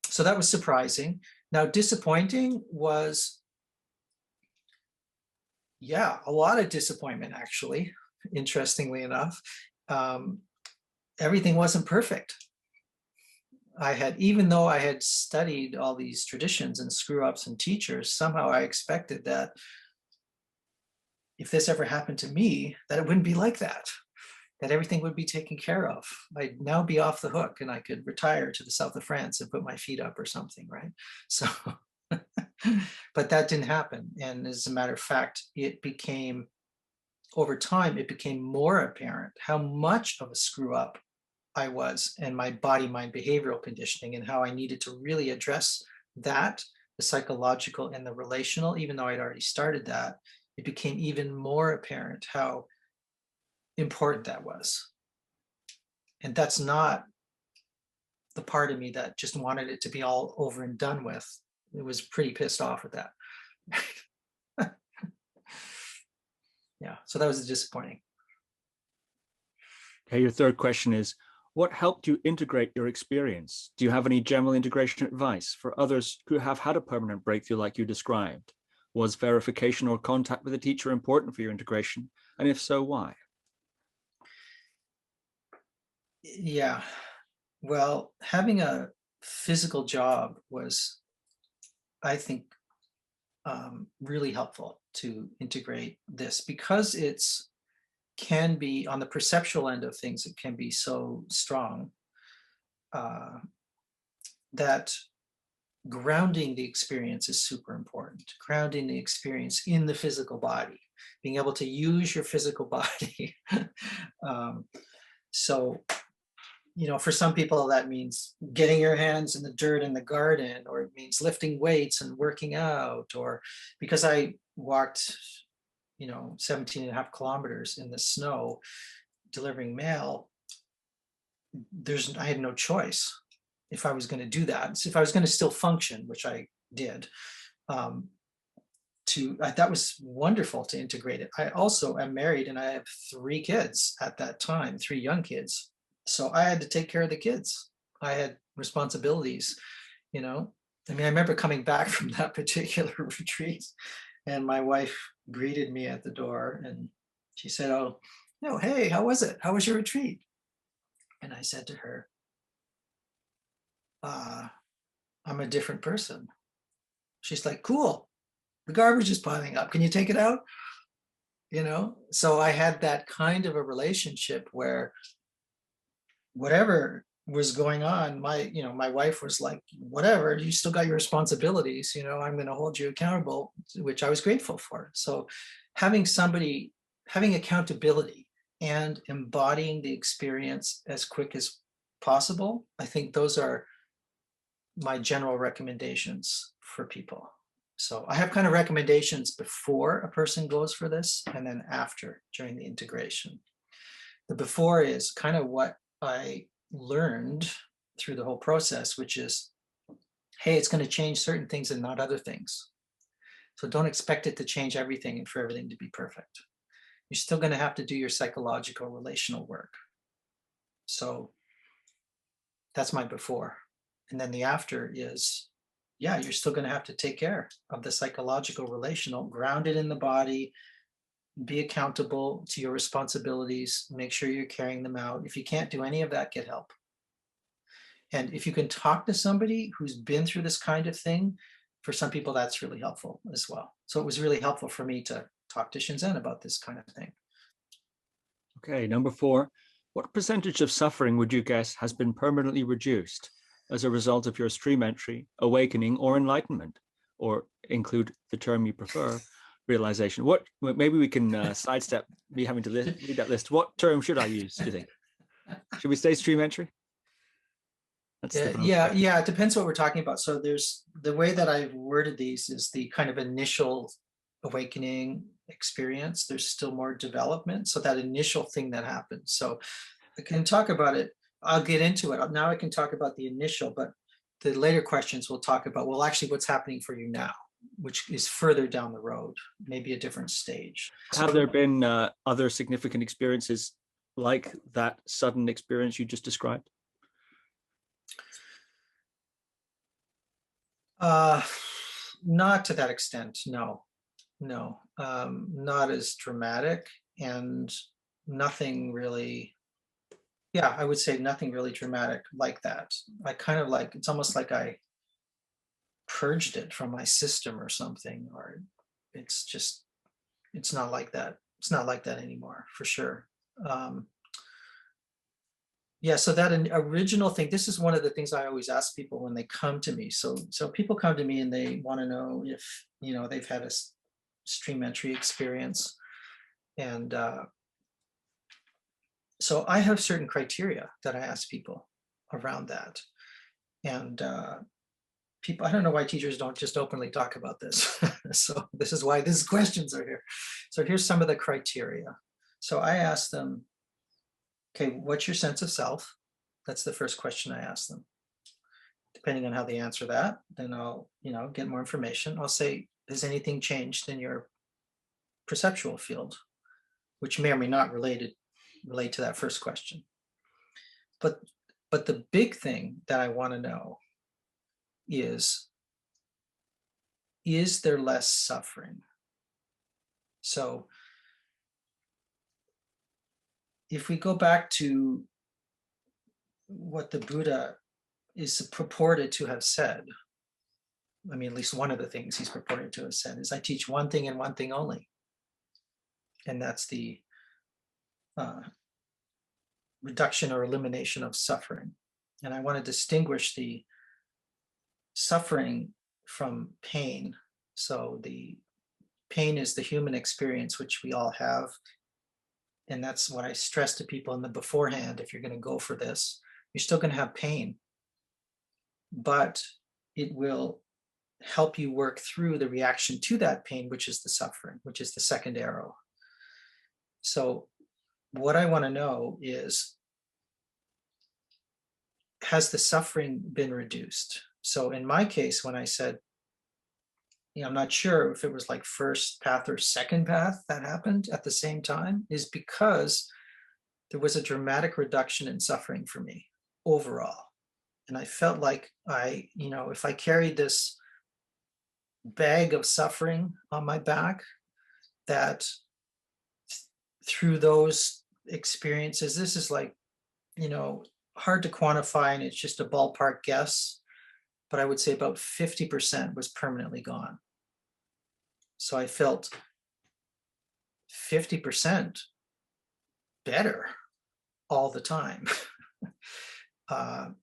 So that was surprising. Now, disappointing was, a lot of disappointment, actually, interestingly enough. Everything wasn't perfect. Even though I had studied all these traditions and screw ups and teachers, somehow I expected that if this ever happened to me, that it wouldn't be like that everything would be taken care of. I'd now be off the hook and I could retire to the south of France and put my feet up or something, right? So, but that didn't happen. And as a matter of fact, over time, it became more apparent how much of a screw up I was, and my body, mind, behavioral conditioning, and how I needed to really address that, the psychological and the relational. Even though I'd already started that, it became even more apparent how important that was. And that's not the part of me that just wanted it to be all over and done with. It was pretty pissed off at that. Yeah, so that was disappointing. Okay, your third question is, what helped you integrate your experience? Do you have any general integration advice for others who have had a permanent breakthrough like you described? Was verification or contact with a teacher important for your integration? And if so, why? Yeah, well, having a physical job was, I think, really helpful to integrate this, because can be, on the perceptual end of things, it can be so strong that grounding the experience is super important. Grounding the experience in the physical body, being able to use your physical body. So, for some people that means getting your hands in the dirt in the garden, or it means lifting weights and working out, or because I walked 17 and a half kilometers in the snow delivering mail, I had no choice. if I was going to do that, so if I was going to still function, which I did, um, that was wonderful to integrate it. I also am married and I have 3 kids at that time, 3 young kids. So I had to take care of the kids. I had responsibilities, you know. I mean, I remember coming back from that particular retreat, and my wife greeted me at the door and she said, "Oh, no, hey, how was it? How was your retreat?" And I said to her, I'm a different person. She's like, "Cool. The garbage is piling up. Can you take it out?" So I had that kind of a relationship where whatever was going on, my wife was like, "Whatever, you still got your responsibilities, I'm going to hold you accountable," which I was grateful for. So having somebody, having accountability and embodying the experience as quick as possible, I think those are my general recommendations for people. So I have kind of recommendations before a person goes for this and then after, during the integration. The before is kind of what I learned through the whole process, which is, hey, it's going to change certain things and not other things. So don't expect it to change everything and for everything to be perfect. You're still going to have to do your psychological relational work. So that's my before. And then the after is, yeah, you're still going to have to take care of the psychological relational, grounded in the body, be accountable to your responsibilities, make sure you're carrying them out. If you can't do any of that, get help. And if you can talk to somebody who's been through this kind of thing, for some people, that's really helpful as well. So it was really helpful for me to talk to Shinzen about this kind of thing. Okay, number 4. What percentage of suffering would you guess has been permanently reduced as a result of your stream entry, awakening, or enlightenment? Or include the term you prefer, realization. Maybe we can sidestep me having to read that list. What term should I use, do you think? Should we say stream entry? Yeah, it depends what we're talking about. So there's the way that I've worded these is the kind of initial awakening experience. There's still more development. So that initial thing that happens. So I can talk about it. I'll get into it. Now I can talk about the initial, but the later questions we'll talk about, well, actually what's happening for you now, which is further down the road, maybe a different stage. Have there been other significant experiences like that sudden experience you just described? Not to that extent, no. Not as dramatic, and nothing really, yeah, I would say nothing really dramatic like that. I kind of like, it's almost like I purged it from my system or something, or it's not like that. It's not like that anymore, for sure. Yeah, so that original thing, this is one of the things I always ask people when they come to me. So people come to me and they want to know if, they've had a stream entry experience. And so I have certain criteria that I ask people around that. And people, I don't know why teachers don't just openly talk about this. So this is why these questions are here. So here's some of the criteria. So I ask them, okay, what's your sense of self? That's the first question I ask them. Depending on how they answer that, then I'll, get more information. I'll say, has anything changed in your perceptual field, which may or may not relate to that first question. But the big thing that I want to know is there less suffering? So if we go back to what the Buddha is purported to have said, I mean, at least one of the things he's purported to have said is, I teach one thing and one thing only. And that's the reduction or elimination of suffering. And I want to distinguish the suffering from pain. So the pain is the human experience, which we all have. And that's what I stress to people in the beforehand. If you're going to go for this, you're still going to have pain, but it will help you work through the reaction to that pain, which is the suffering, which is the second arrow. So what I want to know is, has the suffering been reduced? So in my case, when I said, I'm not sure if it was like first path or second path that happened at the same time, is because there was a dramatic reduction in suffering for me overall. And I felt like if I carried this bag of suffering on my back, that through those experiences, this is like, hard to quantify, and it's just a ballpark guess, but I would say about 50% was permanently gone. So I felt 50% better all the time.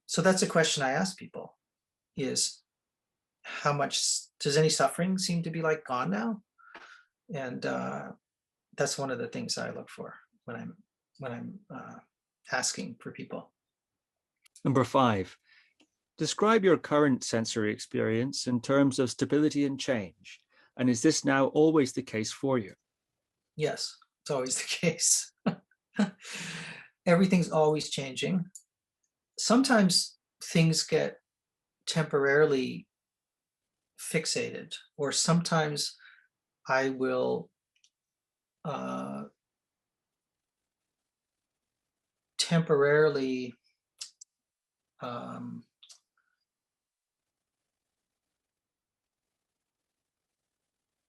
So that's a question I ask people, is how much does any suffering seem to be like gone now? And that's one of the things I look for when I'm asking for people. Number 5, describe your current sensory experience in terms of stability and change. And is this now always the case for you? Yes, it's always the case. Everything's always changing. Sometimes things get temporarily fixated, or sometimes I will temporarily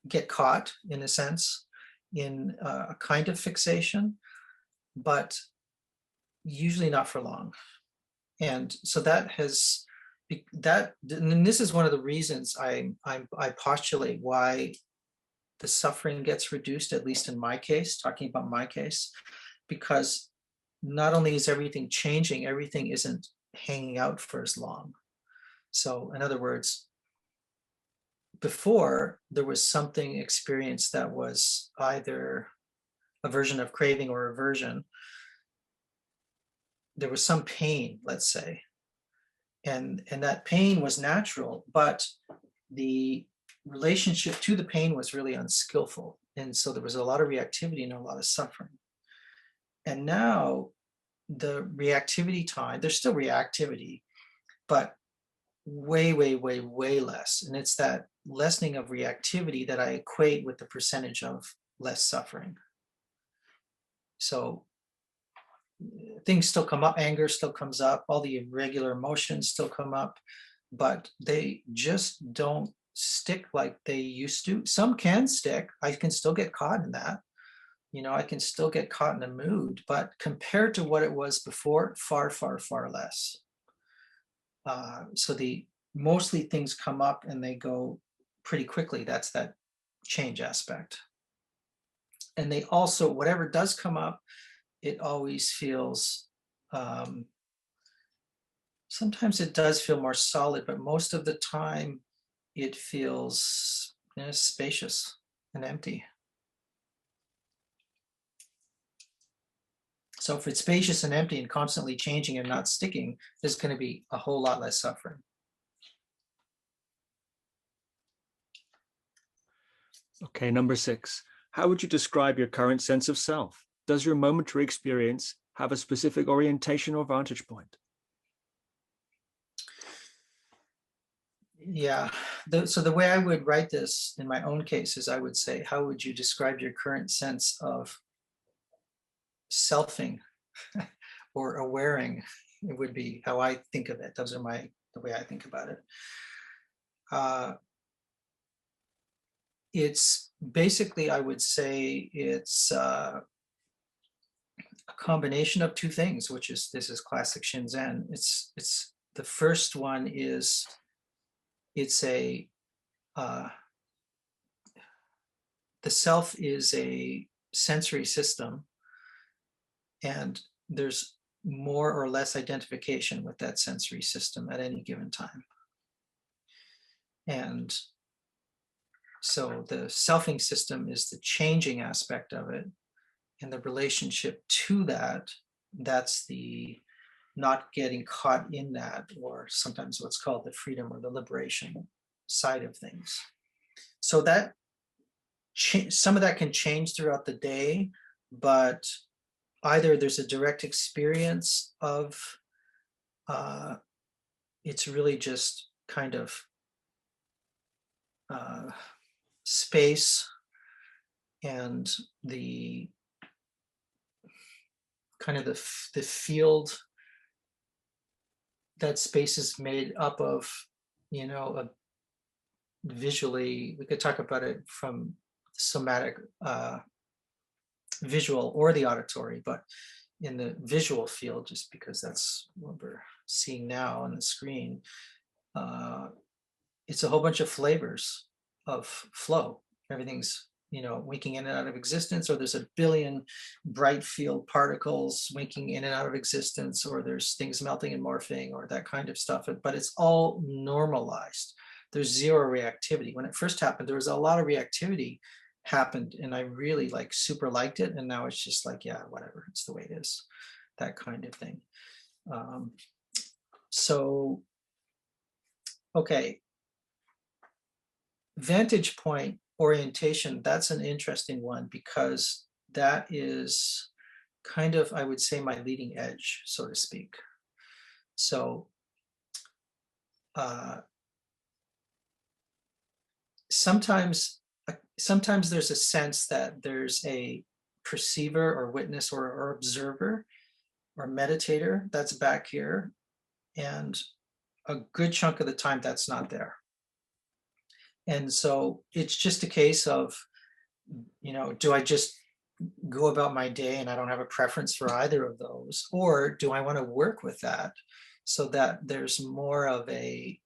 get caught, in a sense, in a kind of fixation, but usually not for long. And so and this is one of the reasons I postulate why the suffering gets reduced, at least in my case, talking about my case, because not only is everything changing, everything isn't hanging out for as long. So in other words, before there was something experienced that was either a version of craving or aversion, there was some pain, let's say, and that pain was natural, but the relationship to the pain was really unskillful, and so there was a lot of reactivity and a lot of suffering. And now the reactivity time, there's still reactivity, but way, way, way, way less. And it's that lessening of reactivity that I equate with the percentage of less suffering. So things still come up, anger still comes up, all the irregular emotions still come up, but they just don't stick like they used to. Some can stick. I can still get caught in that. I can still get caught in a mood, but compared to what it was before, far, far, far less. So mostly things come up and they go pretty quickly. That's that change aspect. And they also, whatever does come up, it always feels, sometimes it does feel more solid, but most of the time it feels spacious and empty. So if it's spacious and empty and constantly changing and not sticking, there's going to be a whole lot less suffering. Okay, number 6. How would you describe your current sense of self? Does your momentary experience have a specific orientation or vantage point? Yeah. So the way I would write this in my own case is I would say, how would you describe your current sense of selfing or awareing? It would be how I think of it. Those are the way I think about it. It's basically, I would say it's a combination of two things, which is, this is classic Shinzen. It's the first one is, it's the self is a sensory system, and there's more or less identification with that sensory system at any given time. And so the selfing system is the changing aspect of it, and the relationship to that, that's the not getting caught in that, or sometimes what's called the freedom or the liberation side of things. So that some of that can change throughout the day, but either there's a direct experience of it's really just kind of space and the kind of the field that space is made up of, visually, we could talk about it from somatic, visual or the auditory, but in the visual field, just because that's what we're seeing now on the screen, it's a whole bunch of flavors of flow. Everything's, winking in and out of existence, or there's a billion bright field particles winking in and out of existence, or there's things melting and morphing, or that kind of stuff. But it's all normalized. There's zero reactivity. When it first happened, there was a lot of reactivity happened, and I really super liked it. And now it's just like, yeah, whatever, it's the way it is, that kind of thing. So, okay. Vantage point orientation, that's an interesting one, because that is kind of, I would say, my leading edge, so to speak. So sometimes there's a sense that there's a perceiver or witness or observer or meditator that's back here, and a good chunk of the time that's not there. And so it's just a case of, do I just go about my day and I don't have a preference for either of those? Or do I want to work with that so that there's more of a,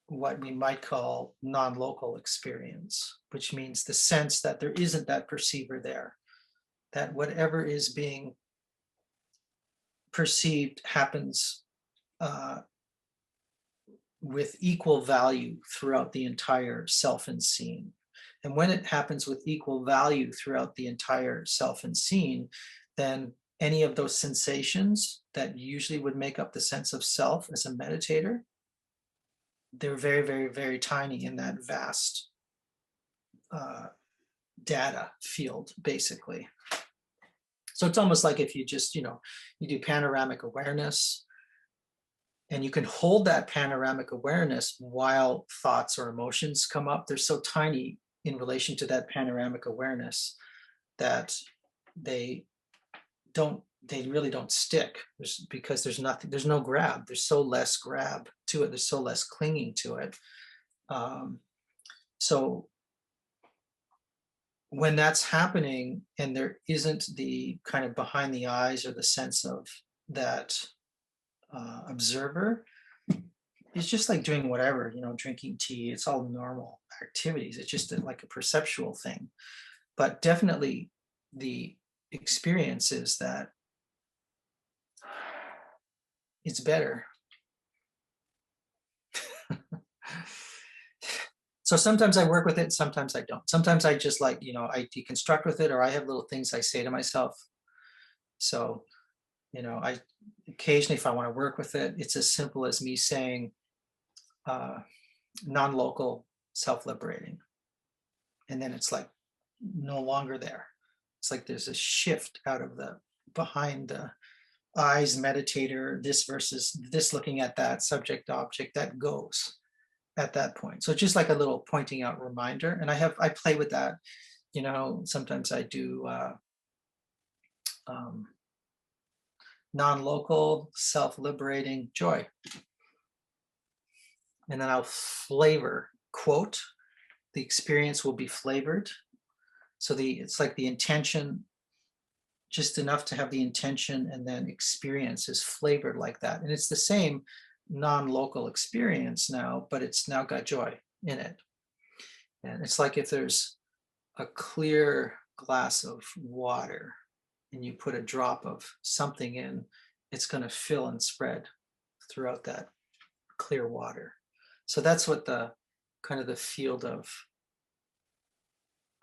what we might call non-local experience, which means the sense that there isn't that perceiver there, that whatever is being perceived happens with equal value throughout the entire self and scene. And when it happens with equal value throughout the entire self and scene, then any of those sensations that usually would make up the sense of self as a meditator, they're very, very, very tiny in that vast data field, basically. So it's almost like if you just, you do panoramic awareness, and you can hold that panoramic awareness while thoughts or emotions come up. They're so tiny in relation to that panoramic awareness that they really don't stick, because there's no grab. There's so less grab to it. There's so less clinging to it. So when that's happening and there isn't the kind of behind the eyes or the sense of that observer, it's just like doing whatever, drinking tea. It's all normal activities. It's just like a perceptual thing. But definitely the experience is that it's better. So sometimes I work with it, sometimes I don't. Sometimes I just I deconstruct with it, or I have little things I say to myself. So, I occasionally, if I want to work with it, it's as simple as me saying non-local, self-liberating. And then it's like no longer there. It's like there's a shift out of the behind the eyes meditator, this versus this, looking at that subject object, that goes at that point. So just like a little pointing out reminder. And I play with that. Sometimes I do non-local, self-liberating joy. And then I'll flavor, quote, the experience will be flavored. So it's like the intention, just enough to have the intention, and then experience is flavored like that. And it's the same non-local experience now, but it's now got joy in it. And it's like if there's a clear glass of water and you put a drop of something in, it's going to fill and spread throughout that clear water. So that's what the kind of the field of,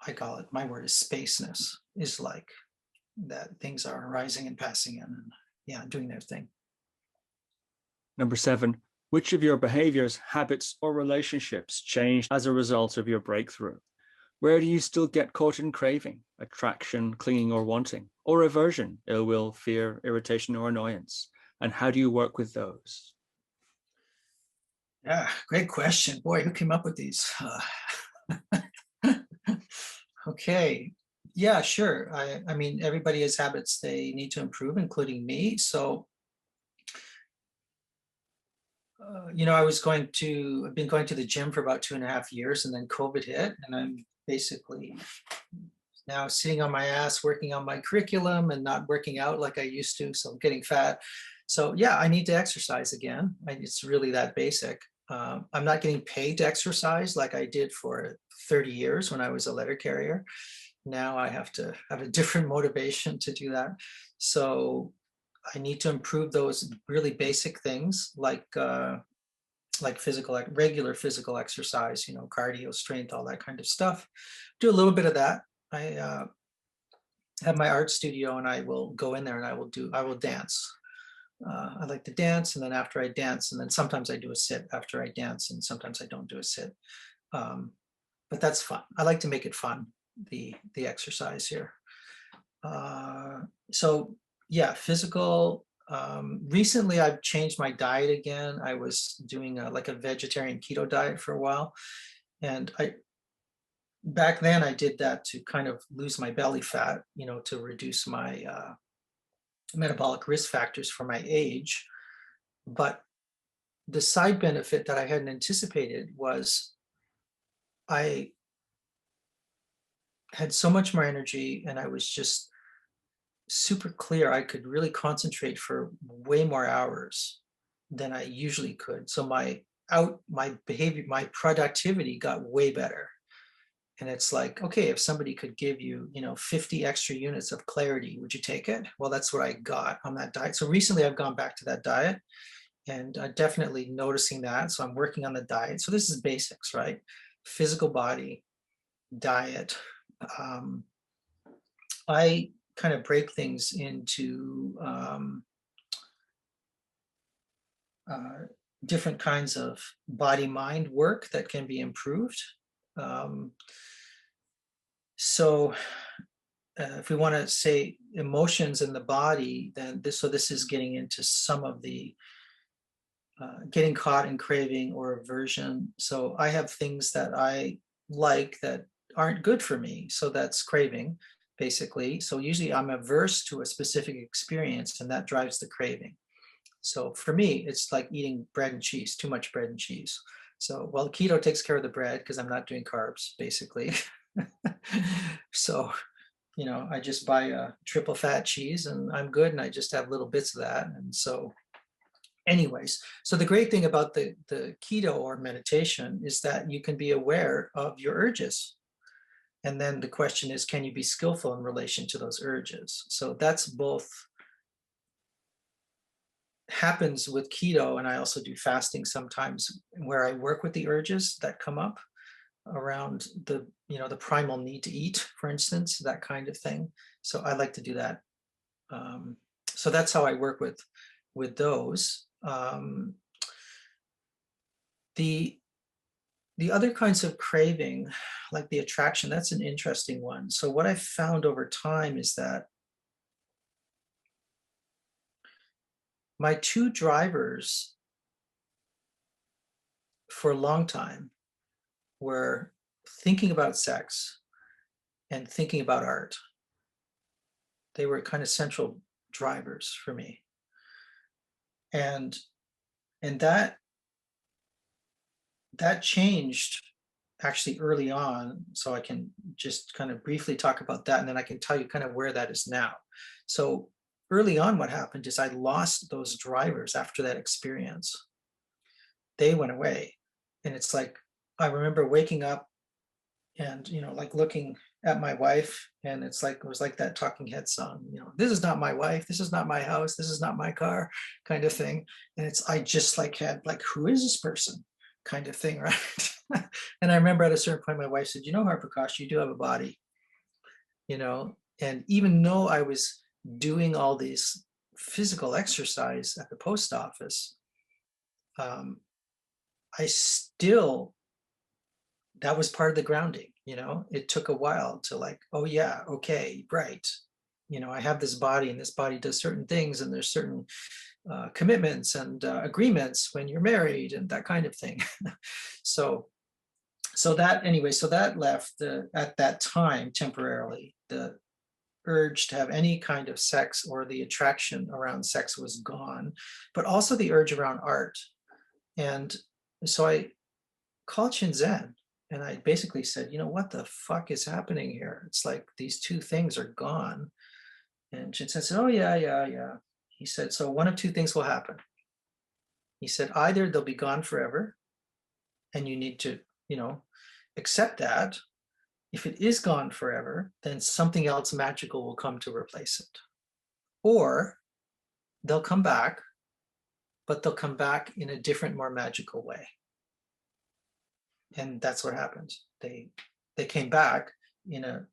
I call it, my word is spaceness, is like, that things are arising and passing in and doing their thing. Number 7, which of your behaviors, habits, or relationships changed as a result of your breakthrough? Where do you still get caught in craving, attraction, clinging, or wanting, or aversion, ill will, fear, irritation, or annoyance? and how do you work with those? Yeah, great question. Boy, who came up with these? Okay. Yeah, sure. I mean, everybody has habits they need to improve, including me. So, I've been going to the gym for about 2.5 years, and then COVID hit, and I'm basically now sitting on my ass working on my curriculum and not working out like I used to. So I'm getting fat. So yeah, I need to exercise again. It's really that basic. I'm not getting paid to exercise like I did for 30 years when I was a letter carrier. Now I have to have a different motivation to do that. So I need to improve those really basic things like regular physical exercise, cardio, strength, all that kind of stuff. Do a little bit of that. I have my art studio, and I will go in there and I will dance. I like to dance, and then after I dance, and then sometimes I do a sit after I dance, and sometimes I don't do a sit. But that's fun. I like to make it fun, the exercise here. So yeah, physical. Recently, I've changed my diet again. I was doing like a vegetarian keto diet for a while, and back then I did that to kind of lose my belly fat, to reduce my metabolic risk factors for my age. But the side benefit that I hadn't anticipated was I had so much more energy, and I was just super clear. I could really concentrate for way more hours than I usually could. So my behavior, my productivity got way better. And it's like, okay, if somebody could give you, 50 extra units of clarity, would you take it? Well, that's what I got on that diet. So recently I've gone back to that diet, and definitely noticing that. So I'm working on the diet. So this is basics, right? Physical body, diet. I kind of break things into different kinds of body-mind work that can be improved. So if we want to say emotions in the body, then this is getting into some of the getting caught in craving or aversion. So I have things that I like that aren't good for me. So that's craving, basically. So usually I'm averse to a specific experience, and that drives the craving. So for me, it's like eating bread and cheese, too much bread and cheese. So, well, keto takes care of the bread because I'm not doing carbs, basically. So, I just buy a triple fat cheese and I'm good, and I just have little bits of that. And so, anyways, so the great thing about the keto or meditation is that you can be aware of your urges. And then the question is, can you be skillful in relation to those urges? So that's both happens with keto, and I also do fasting sometimes, where I work with the urges that come up around the primal need to eat, for instance, that kind of thing. So I like to do that. So that's how I work with those. The other kinds of craving, like the attraction, that's an interesting one. So what I've found over time is that my two drivers for a long time were thinking about sex and thinking about art. They were kind of central drivers for me. And that changed actually early on. So I can just kind of briefly talk about that, and then I can tell you kind of where that is now. So early on, what happened is I lost those drivers after that experience. They went away. And it's like, I remember waking up and, like looking at my wife, and it was like that Talking Head song, this is not my wife, this is not my house, this is not my car, kind of thing. And I just had who is this person, kind of thing, right? And I remember at a certain point my wife said, Har-Prakash, you do have a body, and even though I was doing all these physical exercise at the post office, I still, that was part of the grounding. It took a while to oh yeah, okay, right. I have this body, and this body does certain things, and there's certain commitments and agreements when you're married and that kind of thing. so that left at that time temporarily the urge to have any kind of sex, or the attraction around sex was gone, but also the urge around art. And so I called Shinzen and I basically said, what the fuck is happening here? It's like these two things are gone. And Shinzen said, oh, yeah. He said, so one of two things will happen. He said, either they'll be gone forever and you need to, accept that. If it is gone forever, then something else magical will come to replace it. Or they'll come back, but they'll come back in a different, more magical way. And that's what happened. They came back in a,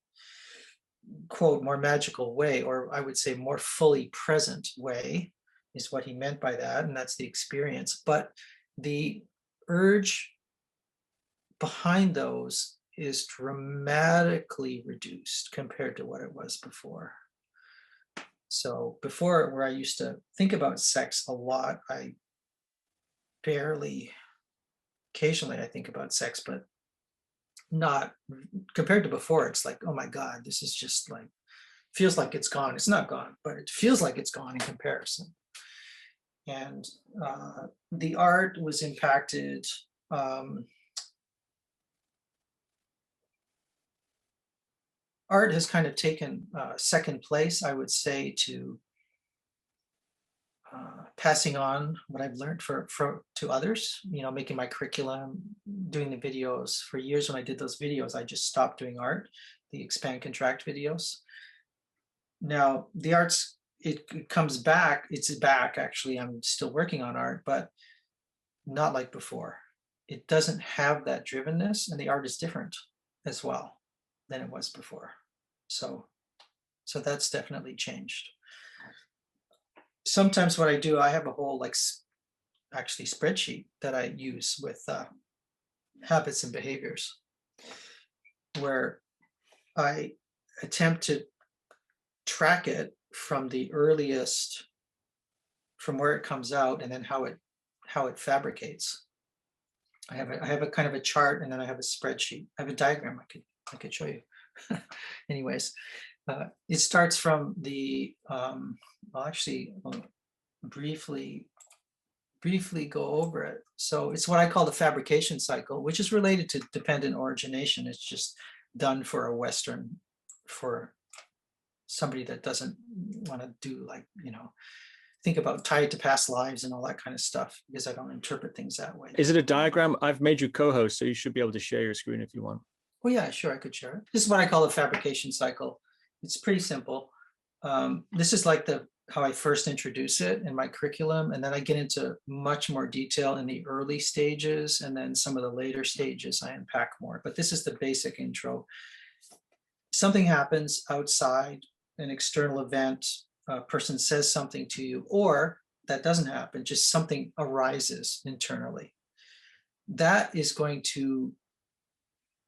quote, more magical way, or I would say more fully present way, is what he meant by that. And that's the experience. But the urge behind those is dramatically reduced compared to what it was before. So before, where I used to think about sex a lot, I barely, occasionally I think about sex, but not compared to before. It's like, oh my God, this is just like, feels like it's gone. It's not gone, but it feels like it's gone in comparison. And the art was impacted. Art has kind of taken second place, I would say, to passing on what I've learned to others, making my curriculum, doing the videos. For years when I did those videos, I just stopped doing art, the expand contract videos. Now the arts, it comes back, it's back actually. I'm still working on art, but not like before. It doesn't have that drivenness, and the art is different as well than it was before. So that's definitely changed. Sometimes what I do, I have a whole actually spreadsheet that I use with habits and behaviors, where I attempt to track it from the earliest, from where it comes out, and then how it fabricates. I have a kind of a chart, and then I have a spreadsheet. I have a diagram I could show you. Anyways, it starts from the I'll briefly go over it. So it's what I call the fabrication cycle, which is related to dependent origination. It's just done for for somebody that doesn't want to do think about tied to past lives and all that kind of stuff, because I don't interpret things that way. Is it a diagram? I've made you co-host, so you should be able to share your screen if you want. Well, yeah, sure, I could share it. This is what I call the fabrication cycle. It's pretty simple. This is like how I first introduce it in my curriculum, and then I get into much more detail in the early stages, and then some of the later stages I unpack more. But this is the basic intro. Something happens outside, an external event, a person says something to you, or that doesn't happen, just something arises internally. That is going to,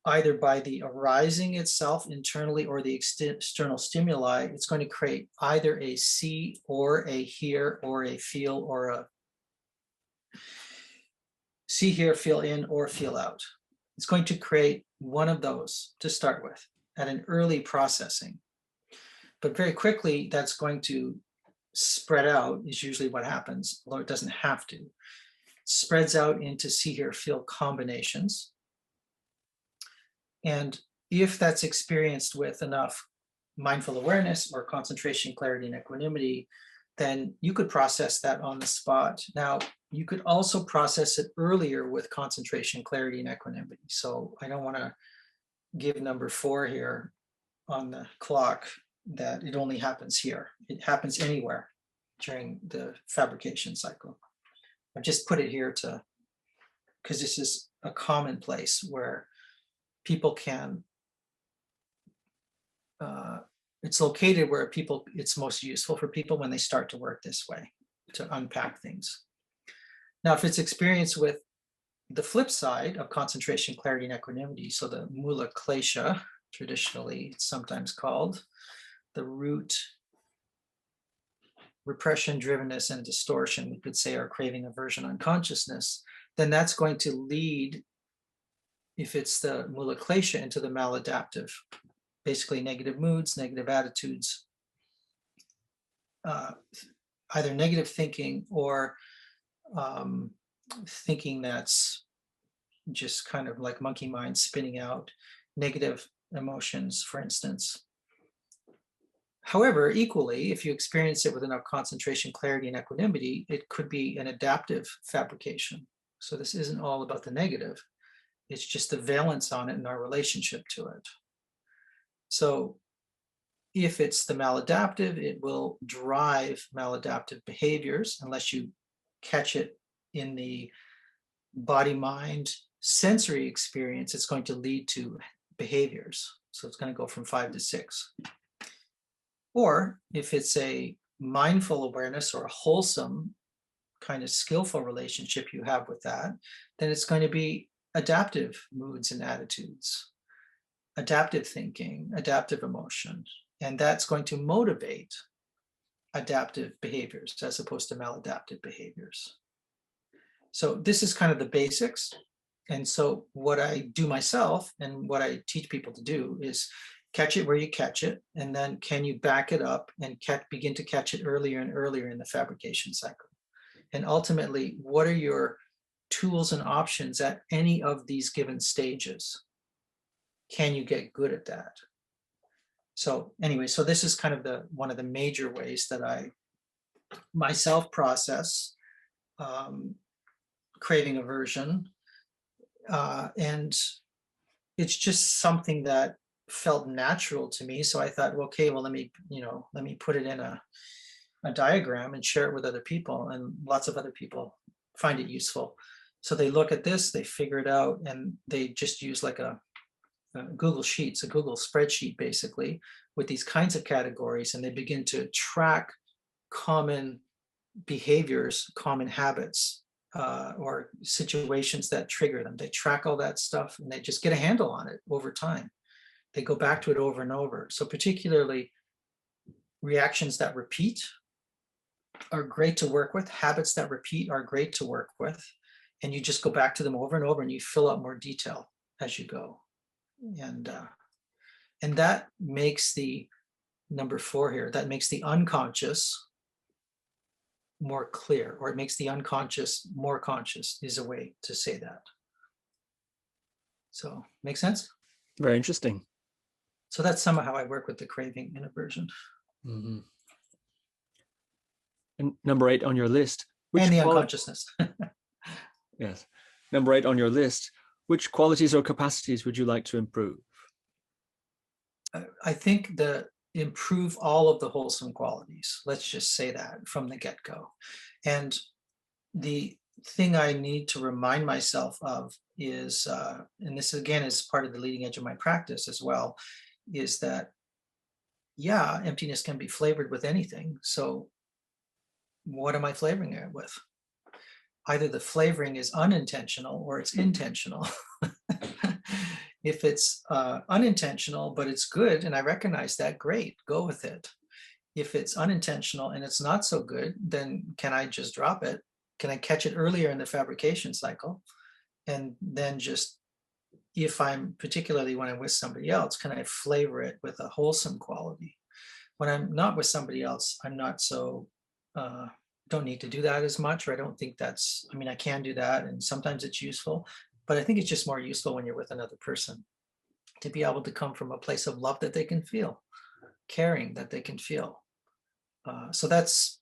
either by the arising itself internally or the external stimuli, it's going to create either a see or a hear or a feel, or a see, hear, feel in, or feel out. It's going to create one of those to start with at an early processing. But very quickly, that's going to spread out, is usually what happens, although it doesn't have to. It spreads out into see, hear, feel combinations. And if that's experienced with enough mindful awareness or concentration, clarity, and equanimity, then you could process that on the spot. Now, you could also process it earlier with concentration, clarity, and equanimity. So I don't want to give number 4 here on the clock, that it only happens here. It happens anywhere during the fabrication cycle. I've just put it here because this is a common place where people can, it's located where it's most useful for people when they start to work this way, to unpack things. Now, if it's experienced with the flip side of concentration, clarity, and equanimity, so the mula klesha, traditionally it's sometimes called, the root repression, drivenness, and distortion, we could say, are craving, aversion, unconsciousness, then that's going to lead, if it's the mula klesha, into the maladaptive, basically negative moods, negative attitudes, either negative thinking or thinking that's just kind of like monkey mind, spinning out negative emotions, for instance. However, equally, if you experience it with enough concentration, clarity, and equanimity, it could be an adaptive fabrication. So this isn't all about the negative. It's just the valence on it and our relationship to it. So if it's the maladaptive, it will drive maladaptive behaviors unless you catch it in the body-mind sensory experience. It's going to lead to behaviors. So it's going to go from 5 to 6. Or if it's a mindful awareness or a wholesome kind of skillful relationship you have with that, then it's going to be adaptive moods and attitudes, adaptive thinking, adaptive emotion. And that's going to motivate adaptive behaviors as opposed to maladaptive behaviors. So this is kind of the basics. And so what I do myself and what I teach people to do is catch it where you catch it, and then can you back it up and begin to catch it earlier and earlier in the fabrication cycle? And ultimately, what are your tools and options at any of these given stages? Can you get good at that? So anyway, so this is kind of one of the major ways that I myself process craving, aversion, and it's just something that felt natural to me. So I thought, well, okay, well, let me put it in a diagram and share it with other people, and lots of other people find it useful. So they look at this, they figure it out, and they just use like a Google Sheets, a Google spreadsheet, basically, with these kinds of categories, and they begin to track common behaviors, common habits, or situations that trigger them. They track all that stuff, and they just get a handle on it over time. They go back to it over and over. So particularly reactions that repeat are great to work with. Habits that repeat are great to work with. And you just go back to them over and over, and you fill out more detail as you go. And that makes the number 4 here, that makes the unconscious more clear, or it makes the unconscious more conscious, is a way to say that. So, make sense? Very interesting. So that's somehow how I work with the craving and aversion. Mm-hmm. And number 8 on your list, and the unconsciousness. Yes. Number 8 on your list, which qualities or capacities would you like to improve? I think improve all of the wholesome qualities. Let's just say that from the get-go. And the thing I need to remind myself of is, and this again is part of the leading edge of my practice as well, is that, yeah, emptiness can be flavored with anything. So what am I flavoring it with? Either the flavoring is unintentional or it's intentional. If it's unintentional, but it's good, and I recognize that, great, go with it. If it's unintentional and it's not so good, then can I just drop it? Can I catch it earlier in the fabrication cycle? And then just, if I'm, particularly when I'm with somebody else, can I flavor it with a wholesome quality? When I'm not with somebody else, I'm not so, don't need to do that as much, or I don't think that's, I mean, I can do that, and sometimes it's useful, but I think it's just more useful when you're with another person, to be able to come from a place of love that they can feel, caring that they can feel. So that's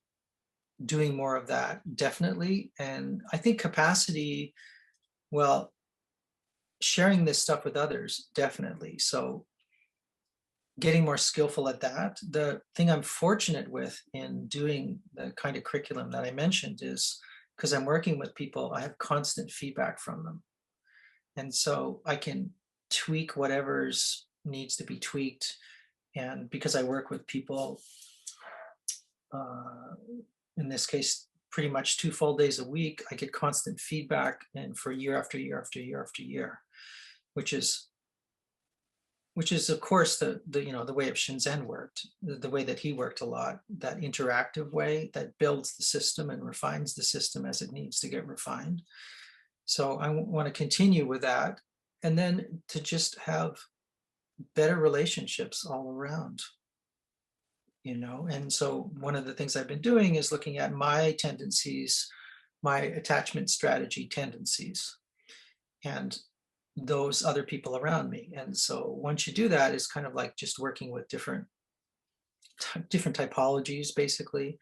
doing more of that, definitely. And I think capacity, well, sharing this stuff with others, definitely. So getting more skillful at that. The thing I'm fortunate with in doing the kind of curriculum that I mentioned is, because I'm working with people, I have constant feedback from them. And so I can tweak whatever's needs to be tweaked. And because I work with people, in this case, pretty much 2 full days a week, I get constant feedback, and for year after year after year after year, which is which is of course the way of Shinzen worked, the way that he worked a lot, that interactive way that builds the system and refines the system as it needs to get refined. So I want to continue with that, and then to just have better relationships all around, and so one of the things I've been doing is looking at my tendencies, my attachment strategy tendencies, and those other people around me. And so once you do that, it's kind of like just working with different typologies, basically.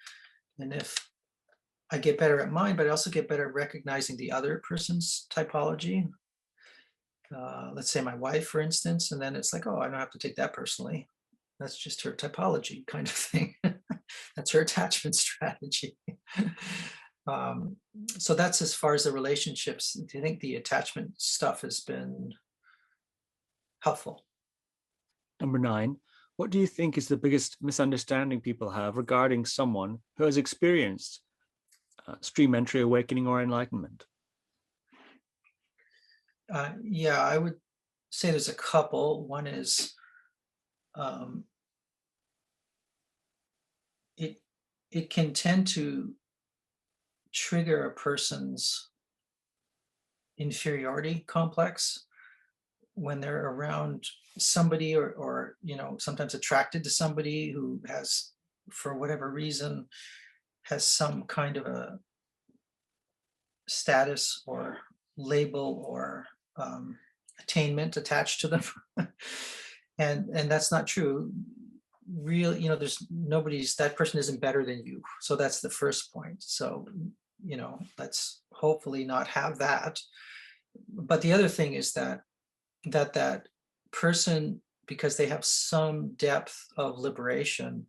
And if I get better at mine, but I also get better at recognizing the other person's typology. Let's say my wife, for instance, and then it's like, oh, I don't have to take that personally. That's just her typology kind of thing. That's her attachment strategy. So that's as far as the relationships. Do you think the attachment stuff has been helpful? Number 9, what do you think is the biggest misunderstanding people have regarding someone who has experienced stream entry, awakening, or enlightenment? Yeah, I would say there's a couple. One is it can tend to trigger a person's inferiority complex when they're around somebody, or sometimes attracted to somebody who has, for whatever reason, has some kind of a status or label or attainment attached to them. and that's not true. Really, there's that person isn't better than you. So that's the first point. So let's hopefully not have that. But the other thing is that person, because they have some depth of liberation,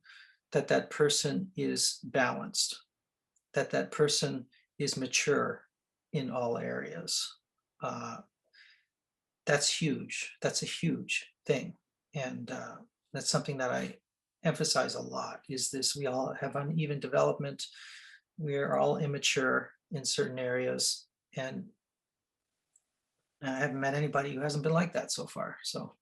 that person is balanced, that person is mature in all areas. That's huge. That's a huge thing. And that's something that I emphasize a lot, is this: we all have uneven development. We're all immature in certain areas. And I haven't met anybody who hasn't been like that so far. So.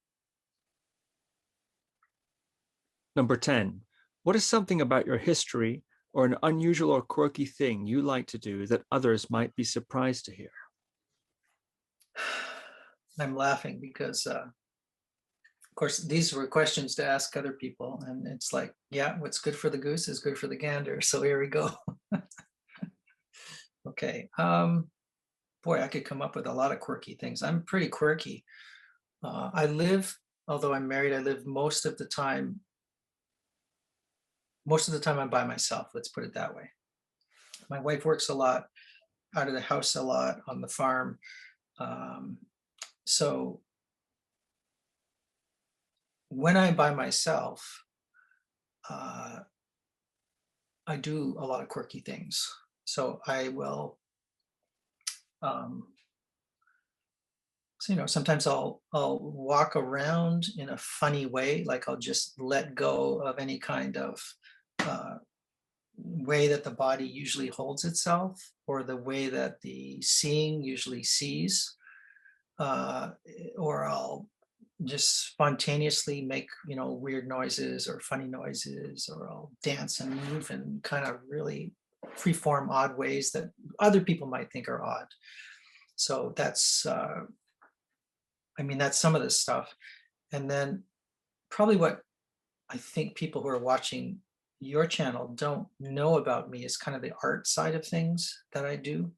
Number 10, what is something about your history or an unusual or quirky thing you like to do that others might be surprised to hear? I'm laughing because, of course, these were questions to ask other people. And it's like, yeah, what's good for the goose is good for the gander. So here we go. Okay. Boy, I could come up with a lot of quirky things. I'm pretty quirky. Although I'm married, I live most of the time I'm by myself. Let's put it that way. My wife works a lot, out of the house a lot, on the farm. So when I'm by myself, I do a lot of quirky things. So I will, sometimes I'll walk around in a funny way, like I'll just let go of any kind of way that the body usually holds itself, or the way that the seeing usually sees, or I'll just spontaneously make weird noises or funny noises, or I'll dance and move in kind of really freeform, odd ways that other people might think are odd. So that's that's some of this stuff. And then probably what I think people who are watching your channel don't know about me is kind of the art side of things that I do.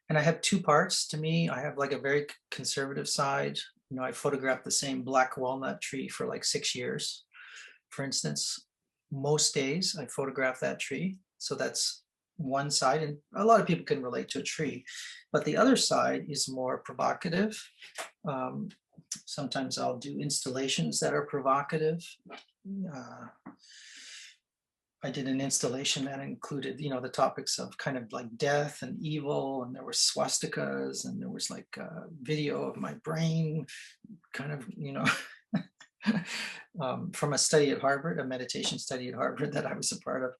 And I have two parts to me. I have like a very conservative side. I photographed the same black walnut tree for like 6 years, for instance. Most days I photograph that tree. So that's one side, and a lot of people can relate to a tree. But the other side is more provocative. Sometimes I'll do installations that are provocative. I did an installation that included, the topics of kind of like death and evil, and there were swastikas, and there was like a video of my brain, kind of, from a study at Harvard, a meditation study at Harvard that I was a part of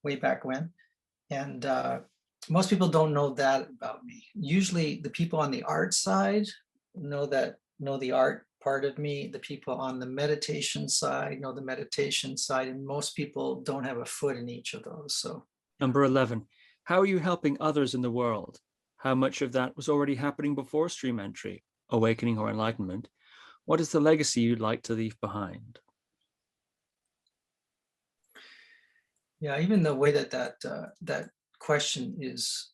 way back when. And most people don't know that about me. Usually the people on the art side know the art part of me. The people on the meditation side know the meditation side, and most people don't have a foot in each of those. So Number 11, how are you helping others in the world? How much of that was already happening before stream entry, awakening, or enlightenment? What is the legacy you'd like to leave behind? yeah, even the way that that question is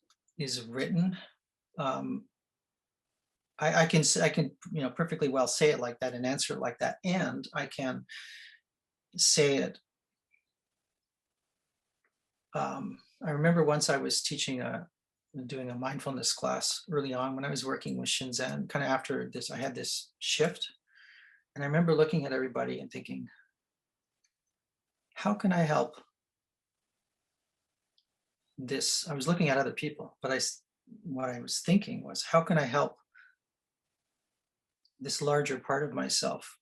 written, I can perfectly well say it like that and answer it like that, and I can say it. I remember once I was doing a mindfulness class early on when I was working with Shinzen. Kind of after this, I had this shift, and I remember looking at everybody and thinking, how can I help this? I was looking at other people, but what I was thinking was, how can I help this larger part of myself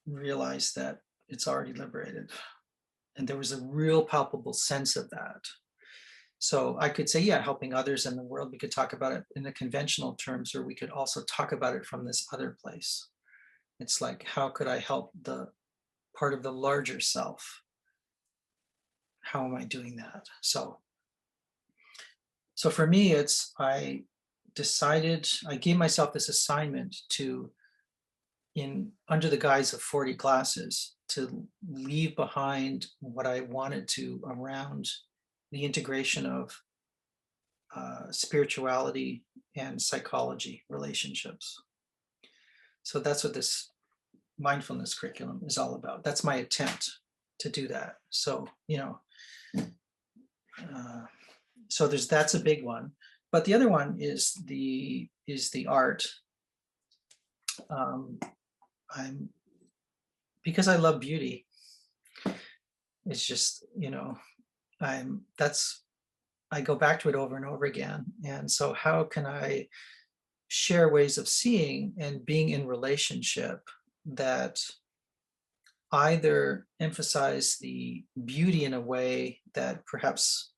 realize that it's already liberated? And there was a real palpable sense of that. So I could say, yeah, helping others in the world. We could talk about it in the conventional terms, or we could also talk about it from this other place. It's like, how could I help the part of the larger self? How am I doing that? So for me, I gave myself this assignment to, under the guise of 40 classes, to leave behind what I wanted to around the integration of spirituality and psychology relationships. So that's what this mindfulness curriculum is all about. That's my attempt to do that. So, so that's a big one. But the other one is the art. Because I love beauty. It's just, I go back to it over and over again. And so how can I share ways of seeing and being in relationship that either emphasize the beauty in a way that perhaps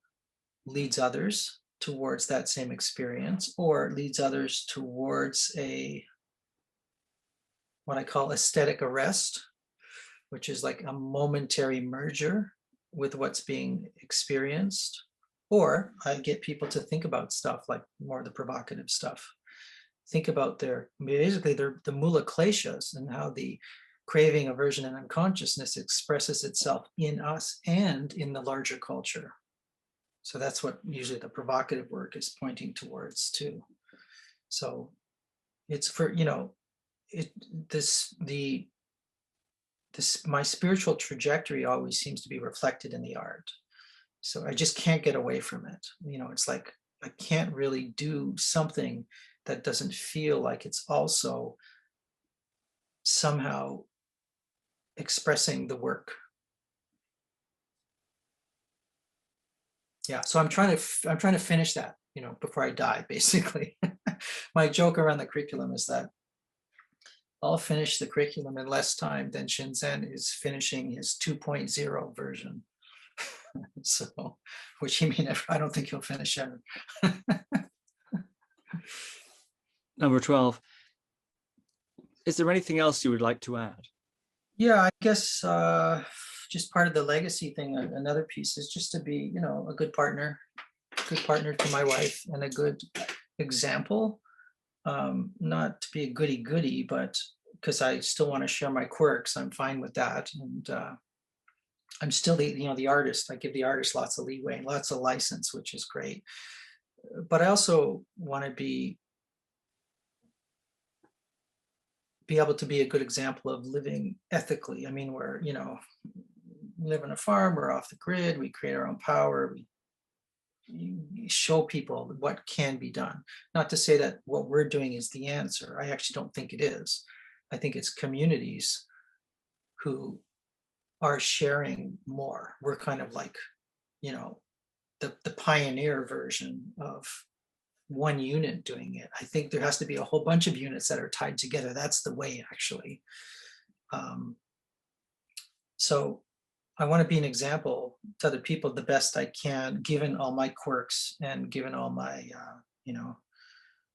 leads others towards that same experience, or leads others towards what I call aesthetic arrest, which is like a momentary merger with what's being experienced. Or I get people to think about stuff like more the provocative stuff. Think about the mula kleshas and how the craving, aversion, and unconsciousness expresses itself in us and in the larger culture. So that's what usually the provocative work is pointing towards too. So it's for, my spiritual trajectory always seems to be reflected in the art. So I just can't get away from it. It's like I can't really do something that doesn't feel like it's also somehow expressing the work. Yeah, so I'm trying to finish that, before I die, basically. My joke around the curriculum is that I'll finish the curriculum in less time than Shinzen is finishing his 2.0 version. So, which he may never, I don't think he'll finish ever. Number 12, is there anything else you would like to add? Yeah, I guess just part of the legacy thing, another piece is just to be, a good partner to my wife, and a good example. Not to be a goody-goody, but because I still want to share my quirks, I'm fine with that. And I'm still the artist. I give the artist lots of leeway, lots of license, which is great. But I also want to be able to be a good example of living ethically. I mean, we're, live on a farm, we're off the grid, we create our own power, we show people what can be done. Not to say that what we're doing is the answer. I actually don't think it is. I think it's communities who are sharing more. We're kind of like, the pioneer version of one unit doing it. I think there has to be a whole bunch of units that are tied together. That's the way, actually. So I want to be an example to other people the best I can, given all my quirks and given all my,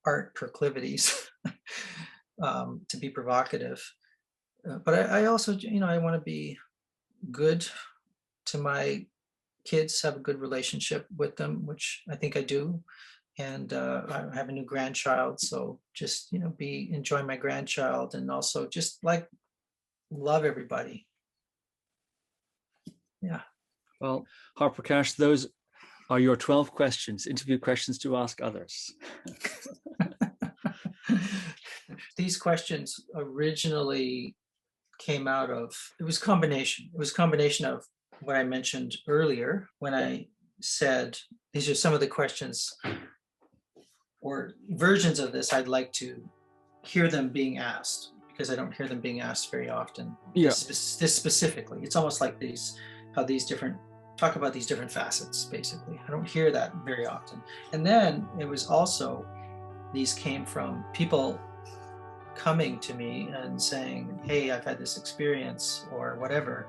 art proclivities. to be provocative. But I also, I want to be good to my kids, have a good relationship with them, which I think I do. And I have a new grandchild, so just enjoy my grandchild, and also just like love everybody. Yeah. Well, Har-Prakash, those are your 12 questions, interview questions to ask others. These questions originally came out of, it was combination of what I mentioned earlier when I said these are some of the questions or versions of this I'd like to hear them being asked, because I don't hear them being asked very often. Yeah. This specifically, it's almost like talk about these different facets, basically. I don't hear that very often. And then it was also, these came from people coming to me and saying, hey, I've had this experience, or whatever,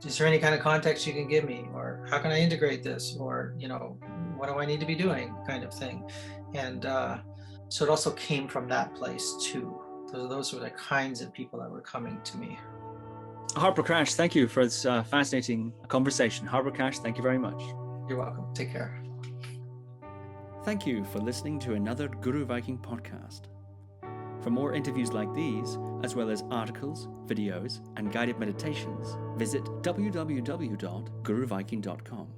is there any kind of context you can give me, or how can I integrate this, or what do I need to be doing, kind of thing. And so it also came from that place too. Those were the kinds of people that were coming to me. Har-Prakash, thank you for this fascinating conversation. Har-Prakash, thank you very much. You're welcome. Take care. Thank you for listening to another Guru Viking podcast. For more interviews like these, as well as articles, videos, and guided meditations, visit www.guruviking.com.